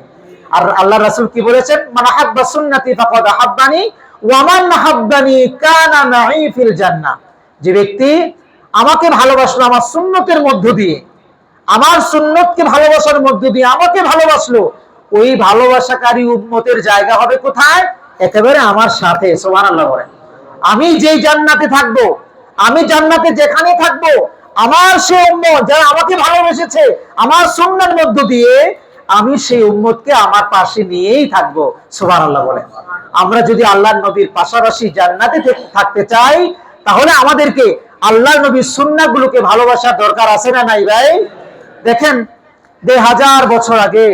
S1: আর আল্লাহ রাসূল কি বলেছেন? মান আহাব্বা সুন্নতি ফাকাদ আহাব্বানি ওয়া মান আহাব্বানি কানা মাই ফিল জান্নাহ। যে ব্যক্তি আমাকে ভালোবাসলো আমার সুন্নতের মধ্য দিয়ে, আমার সুন্নতকে ভালোবাসার মধ্য দিয়ে আমাকে ভালোবাসলো, ওই ভালোবাসাকারী উম্মতের জায়গা হবে কোথায়? একেবারে আমার সাথে। সুবহানাল্লাহ বলেন। আমি যেই জান্নাতে থাকবো, আমি জান্নাতে যেখানে থাকবো, আমার সেই উম্মত যারা আমাকে ভালোবেসেছে আমার সুন্নাহর মধ্য দিয়ে, আমি সেই উম্মতকে আমার পাশে নিয়েই থাকবো। সুবহানাল্লাহ বলেন। আমরা যদি আল্লাহর নবীর পাশাপাশি জান্নাতে থাকতে চাই, তাহলে আমাদেরকে আল্লাহর নবীর সুন্নাহগুলোকে ভালোবাসার দরকার আছে না নাই ভাই? দেখেন 2000 বছর আগে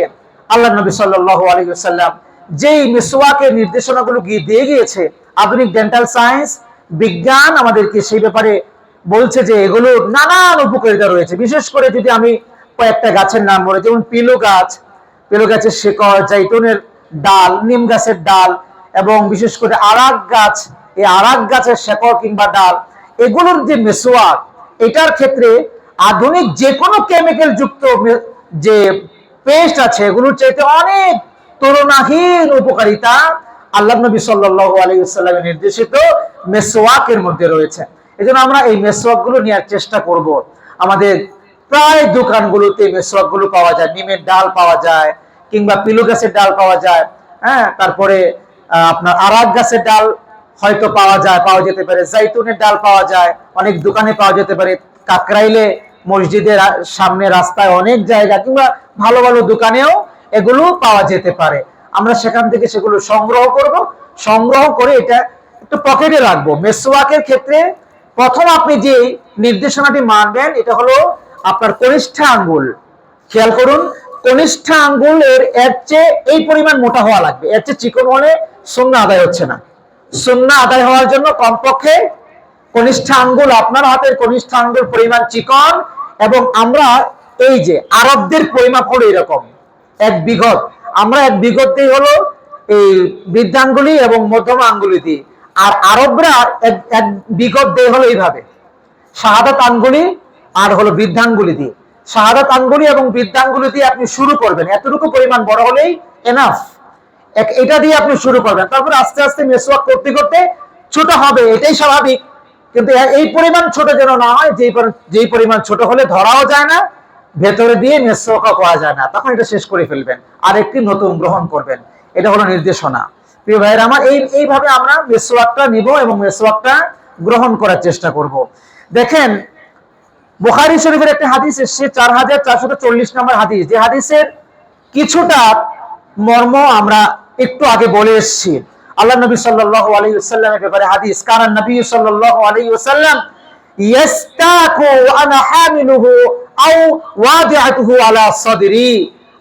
S1: আল্লাহর নবী সাল্লাল্লাহু আলাইহি ওয়াসাল্লাম যেই মিসওয়াকের নির্দেশনাগুলো দিয়ে গিয়েছে, আধুনিক ডেন্টাল সায়েন্স বিজ্ঞান আমাদেরকে সেই ব্যাপারে বলছে যে এগুলোর নানান উপকারিতা রয়েছে। বিশেষ করে যদি আমি কয়েকটা গাছের নাম বলি, যেমন পিলু গাছ, পিলু গাছের শিকড়, জাইতুনের ডাল, নিম গাছের ডাল, এবং বিশেষ করে আরাক গাছ, এই আরাক গাছের শিকড় কিংবা ডাল, এগুলোর যে মিসওয়াক, এটার ক্ষেত্রে আধুনিক যে কোনো কেমিক্যাল যুক্ত যে পেস্ট আছে এগুলোর চাইতে অনেক তুলনাহীন উপকারিতা আল্লাহর নবী সাল্লাল্লাহু আলাইহি ওয়াসাল্লামের নির্দেশিত মেসওয়াকের মধ্যে রয়েছে। এজন্য আমরা এই মেসওয়াকগুলো নেওয়ার চেষ্টা করব। আমাদের প্রায় দোকানগুলোতে মেসওয়াকগুলো পাওয়া যায়, নিমের ডাল পাওয়া যায় কিংবা পিলু গাছের ডাল পাওয়া যায়, হ্যাঁ, তারপরে আপনার আরাক গাছের ডাল হয়তো পাওয়া যেতে পারে, জাইতুনের ডাল পাওয়া যায়, অনেক দোকানে পাওয়া যেতে পারে, কাকরাইলে মসজিদের সামনে রাস্তায় অনেক জায়গা কিংবা ভালো ভালো দোকানেও এগুলো পাওয়া যেতে পারে। আমরা সেখান থেকে সেগুলো সংগ্রহ করব, সংগ্রহ করে এটা একটু পকেটে রাখবো। মেসওয়াকের ক্ষেত্রে প্রথম আপনি যে নির্দেশনাটি মানবেন এটা হলো আপনার কনিষ্ঠ আঙ্গুল। খেয়াল করুন, কনিষ্ঠ আঙ্গুল এর চেয়ে এই পরিমাণ মোটা হওয়া লাগবে, এর চেয়ে চিকন হলে সুন্নাহ আদায় হচ্ছে না। সুন্নাহ আদায় হওয়ার জন্য কমপক্ষে কনিষ্ঠ আঙ্গুল, আপনার হাতের কনিষ্ঠ আঙ্গুল পরিমাণ চিকন, এবং আমরা এই যে আরবদের পরিমাপ হলো এরকম 1 বিঘত, আমরা 1 বিঘত দিয়ে হলো এই বৃদ্ধাঙ্গুলি এবং মধ্যমা আঙ্গুলি দিয়ে, আর আরবরা 1 বিঘত দিয়ে হলো এইভাবে শাহাদাত আঙ্গুলি আর হলো বৃদ্ধাঙ্গুলি দিয়ে। শাহাদাত আঙ্গুলি এবং বৃদ্ধাঙ্গুলি দিয়ে আপনি শুরু করবেন, এতটুকু পরিমাণ বড় হলেই এনাফ। এটা দিয়ে আপনি শুরু করবেন, তারপর আস্তে আস্তে মেসওয়াক করতে করতে ছোট হবে, এটাই স্বাভাবিক। কিন্তু এই পরিমাণ ছোট যেন না হয়, যেই পরিমাণ ছোট হলে ধরাও যায় না, ভেতরে দিয়ে মেসওয়াকও করা যায় না, তখন এটা শেষ করে ফেলবেন আর একটি নতুন গ্রহণ করবেন। এটা হলো নির্দেশনা। প্রিয় ভাইয়েরা আমার, এইভাবে আমরা মেসওয়াকটা নিব এবং মেসওয়াকটা গ্রহণ করার চেষ্টা করব। দেখেন বুখারী শরীফের একটা হাদিস এসেছে 4440 নম্বর হাদিস, যে হাদিসের কিছুটা মর্ম আমরা একটু আগে বলে এসেছি। আল্লাহ নবী সাল্লাল্লাহু আলাইহি ওয়াসাল্লামের ব্যাপারে হাদিস, কারণ নবী সাল্লাল্লাহু আলাইহি ওয়াসাল্লাম ইয়াস্তাকু আনা হামিলুহু আও ওয়াদিআতুহু আলা সাদরি।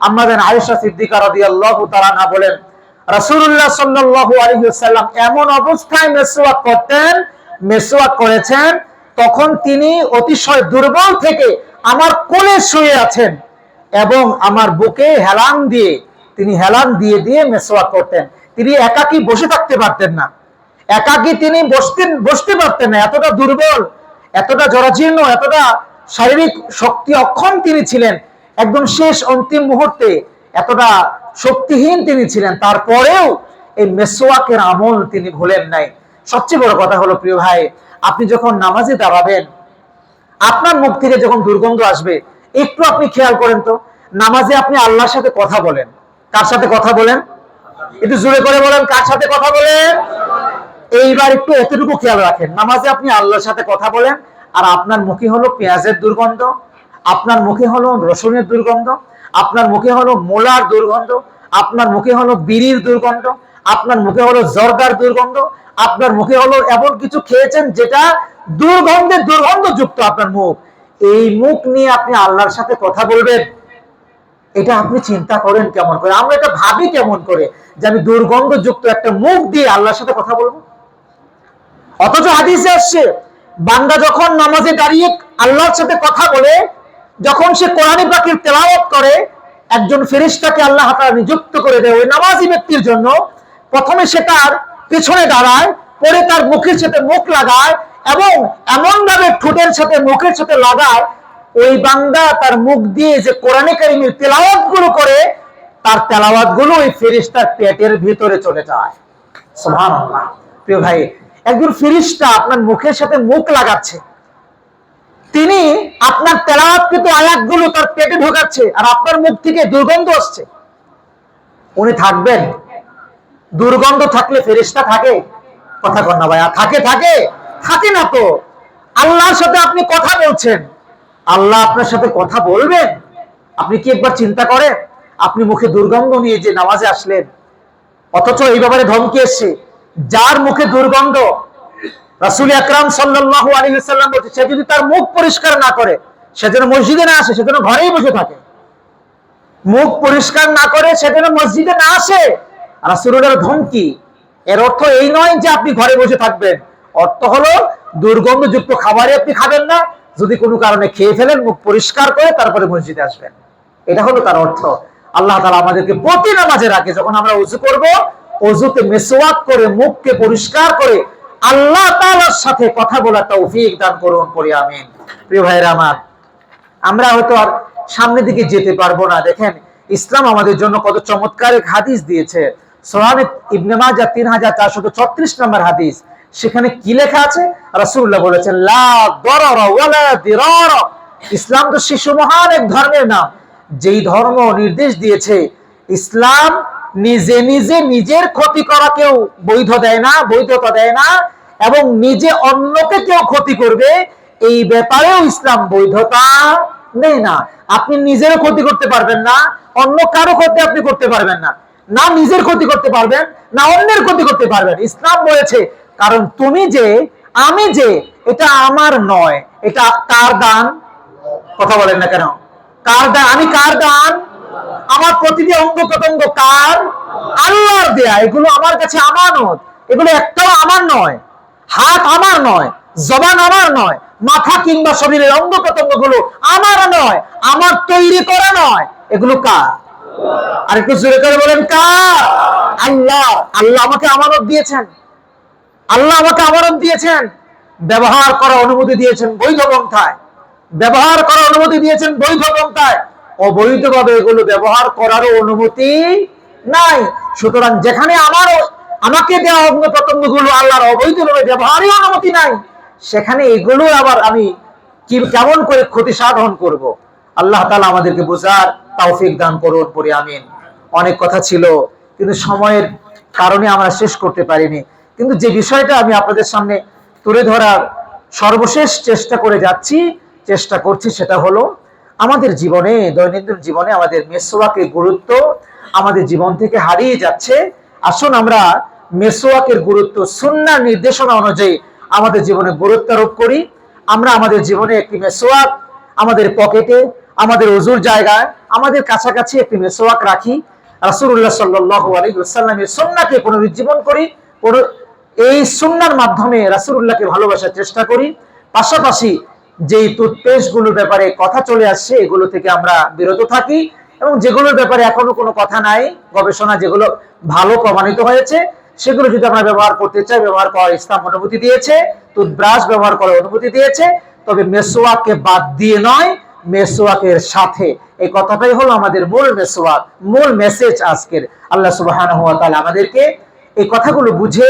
S1: আমাদের আয়েশা সিদ্দিকা রাদিয়াল্লাহু তাআলা আনহা বলেন, রাসূলুল্লাহ সাল্লাল্লাহু আলাইহি ওয়াসাল্লাম এমন অবস্থায় মেসওয়াক করতেন, মেসওয়াক করেছেন, তখন তিনি অতিশয় দুর্বল থেকে আমার কোলে শুয়ে আছেন এবং আমার বুকে হেলান দিয়ে, তিনি হেলান দিয়ে দিয়ে মেসওয়াক করতেন। তিনি একাকী বসে থাকতে পারতেন না, একাকী তিনি বসতে পারতেন না, এতটা দুর্বল, এতটা জরাজীর্ণ, এতটা শারীরিক শক্তি অক্ষম তিনি ছিলেন। একদম শেষ অন্তিম মুহূর্তে এতটা শক্তিহীন তিনি ছিলেন, তারপরেও এই মেসওয়াকের আমল তিনি ভুলেন নাই। সবচেয়ে বড় কথা হলো প্রিয় ভাই, আপনি যখন নামাজে দাঁড়াবেন, আপনার মুখ থেকে যখন দুর্গন্ধ আসবে, একটু আপনি খেয়াল করেন তো, নামাজে আপনি আল্লাহর সাথে কথা বলেন, কার সাথে কথা বলেন? একটু জোরে করে বলেন, কার সাথে কথা বলেন? এইবার একটু এতটুকু খেয়াল রাখেন, নামাজে আপনি আল্লাহর সাথে কথা বলেন, আর আপনার মুখে হলো পেঁয়াজের দুর্গন্ধ, আপনার মুখে হলো রসুনের দুর্গন্ধ, আপনার মুখে হলো মোলার দুর্গন্ধ, আপনার মুখে হলো বিড়ির দুর্গন্ধ, আপনার মুখে হলো জর্দার দুর্গন্ধ, আপনার মুখে হলো এমন কিছু খেয়েছেন যেটা দুর্গন্ধযুক্ত আপনার মুখ। এই মুখ নিয়ে আপনি আল্লাহর সাথে কথা বলবেন, এটা আপনি চিন্তা করেন কেমন করে? আমরা এটা ভাবি কেমন করে যে আমি দুর্গন্ধযুক্ত একটা মুখ দিয়ে আল্লাহর সাথে কথা বলবো? অথচ হাদিসে আসছে, বান্দা যখন নামাজে দাঁড়িয়ে আল্লাহর সাথে কথা বলে, যখন সে কোরআন পাকের তেলাওয়াত করে, একজন ফেরেশতাকে আল্লাহ তাআলা নিযুক্ত করে দেয় ওই নামাজি ব্যক্তির জন্য। প্রথমে সে তার পেছনে দাঁড়ায়, পরে তার মুখের সাথে মুখ লাগায় এবং এমন ভাবে ঠোঁটের সাথে মুখের সাথে লাগায়, ওই বান্দা তার মুখ দিয়ে যে কোরআনে কারীমের তেলাওয়াত গুলো করে, তার তেলাওয়াত গুলো ওই ফেরেশতার পেটের ভিতরে চলে যায়। সুবহানাল্লাহ। প্রিয় ভাই, একজন ফেরেশতা আপনার মুখের সাথে মুখ লাগাচ্ছে, তিনি আপনার তেলাওয়াতকৃত আয়াতগুলো তার পেটে ঢোকাচ্ছে, আর আপনার মুখ থেকে দুর্গন্ধ আসছে। উনি থাকবেন? দুর্গন্ধ থাকলে ফেরেশতা থাকে? কথা কন না ভাইয়া, থাকে? থাকে না তো। আল্লাহর সাথে আপনি কথা বলছেন, আল্লাহ আপনার সাথে কথা বলবেন? আপনি কি একবার চিন্তা করেন? আপনি মুখে দুর্গন্ধ নিয়ে যে নামাজে আসলেন, অথচ এই ব্যাপারে ধমকি এসছে, যার মুখে দুর্গন্ধ, রাসূল আকরাম সাল্লাল্লাহু আলাইহি ওয়াসাল্লাম বলেছে, সে যদি তার মুখ পরিষ্কার না করে, সে যেন মসজিদে না আসে, সে যেন ঘরেই বসে থাকে। মুখ পরিষ্কার না করে সে যেন মসজিদে না আসে। রাসূলের ধমকি। এর অর্থ এই নয় যে আপনি ঘরে বসে থাকবেন, অর্থ হলো দুর্গন্ধযুক্ত খাবারই আপনি খাবেন না, যদি কোনো কারণে খেয়ে ফেলেন মুখ পরিষ্কার করে তারপরে মসজিদে আসবেন, এটা হলো তার অর্থ। আল্লাহ তাআলা আমাদেরকে প্রতি নামাজের আগে যখন আমরা ওযু করব, ওযুতে মিসওয়াক করে মুখকে পরিষ্কার করে আল্লাহ তাআলার সাথে কথা বলার তৌফিক দান করুন, পড়ি আমিন। প্রিয় ভাইরা আমার, আমরা হয়তো আর সামনের দিকে যেতে পারবো না। দেখেন ইসলাম আমাদের জন্য কত চমৎকার এক হাদিস দিয়েছে। সুনান ইবনে মাজাহ 3436 নম্বর হাদিস। সেখানে কি লেখা আছে? রাসূলুল্লাহ বলেছেন, লা দরারা ওয়ালা দিরার। ইসলাম তো শিশু মহান এক ধর্মের নাম, যেই ধর্ম নির্দেশ দিয়েছে ইসলাম নিজে নিজে নিজের ক্ষতি করা কেউ বৈধতা দেয় না, এবং নিজে অন্যকে কেউ ক্ষতি করবে এই ব্যাপারেও ইসলাম বৈধতা নেই না। আপনি নিজেরও ক্ষতি করতে পারবেন না, অন্য কারো ক্ষতি আপনি করতে পারবেন না, না নিজের ক্ষতি করতে পারবেন, না অন্যের ক্ষতি করতে পারবেন। ইসলাম বলেছে, কারণ তুমি যে, আমি যে, এটা আমার নয়, এটা কার দান? কথা বলেন না কেন? কার দান? আমি কার দান? আমার প্রতিটি অঙ্গ প্রত্যঙ্গ কার? আল্লাহর দেয়া। এগুলো আমার কাছে আমানত, এগুলো একটাও আমার নয়। হাত আমার নয়, জবান আমার নয়, মাথা কিংবা শরীরের অঙ্গ প্রত্যঙ্গ গুলো আমার নয়, আমার তৈরি করা নয়। এগুলো কার? আর একটু জোরে করে বলেন, কার? আল্লাহ। আল্লাহ আমাকে আমানত দিয়েছেন, আল্লাহ আমাকে আমানত দিয়েছেন, ব্যবহার করার অনুমতি দিয়েছেন বৈধ পন্থায়, ব্যবহার করার অনুমতি দিয়েছেন বৈধ পন্থায়। অবৈধভাবে এগুলো ব্যবহার করারও অনুমতি নাই। সুতরাং যেখানে আমাকে দেওয়া অঙ্গ প্রত্যঙ্গ গুলো আল্লাহর অবৈধভাবে ব্যবহারের অনুমতি নাই, সেখানে এগুলো আবার আমি কেমন করে ক্ষতি সাধন করব? আল্লাহ তাআলা আমাদেরকে বোঝার তৌফিক দান করুন, পড়ি আমিন। অনেক কথা ছিল, কিন্তু সময়ের কারণে আমরা শেষ করতে পারিনি। কিন্তু যে বিষয়টা আমি আপনাদের সামনে তুলে ধরার সর্বশেষ চেষ্টা করছি, সেটা হলো আমাদের জীবনে, দৈনন্দিন জীবনে আমাদের মেসওয়াকের গুরুত্ব আমাদের জীবন থেকে হারিয়ে যাচ্ছে। আসুন আমরা মেসওয়াকের গুরুত্ব সুন্নাহর নির্দেশনা অনুযায়ী আমাদের জীবনে গুরুত্ব আরোপ করি। আমরা আমাদের জীবনে একটি মেসওয়াক আমাদের পকেটে, আমাদের ওযুর জায়গায়, আমাদের কাছাকাছি একটি মেসওয়াক রাখি। রাসূলুল্লাহ সাল্লাল্লাহু আলাইহি ওয়াসাল্লামের সুন্নাহকে পুনরুজ্জীবন করি। এই সুন্নাহর মাধ্যমে রাসূলুল্লাহকে ভালোবাসার চেষ্টা করি। পাশাপাশি যেই টুথপেস্ট গুলোর ব্যাপারে কথা চলে আসছে এগুলো থেকে আমরা বিরত থাকি, এবং যেগুলোর ব্যাপারে এখনো কোনো কথা নাই, গবেষণা যেগুলো ভালো প্রমাণিত হয়েছে সেগুলো যদি আমরা ব্যবহার করতে চাই, ব্যবহার করার ইসলাম অনুমতি দিয়েছে। টুথব্রাশ ব্যবহার করার অনুমতি দিয়েছে, তবে মেসওয়াককে বাদ দিয়ে নয়, মেসওয়াকের সাথে। এই কথাটাই হলো আমাদের মূল মেসওয়াক, মূল মেসেজ আজকের। আল্লাহ সুবহানাহু ওয়া তাআলা আমাদেরকে এই কথাগুলো বুঝে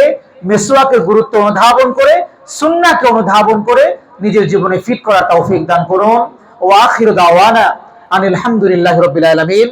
S1: মেসওয়াকের গুরুত্ব অনুধাবন করে, সুন্নাহকে অনুধাবন করে নিজের জীবনে ফিট করার তৌফিক দান করুন। ওয়া আখিরু দাওয়ানা আনিল হামদুলিল্লাহি রাব্বিল আলামিন।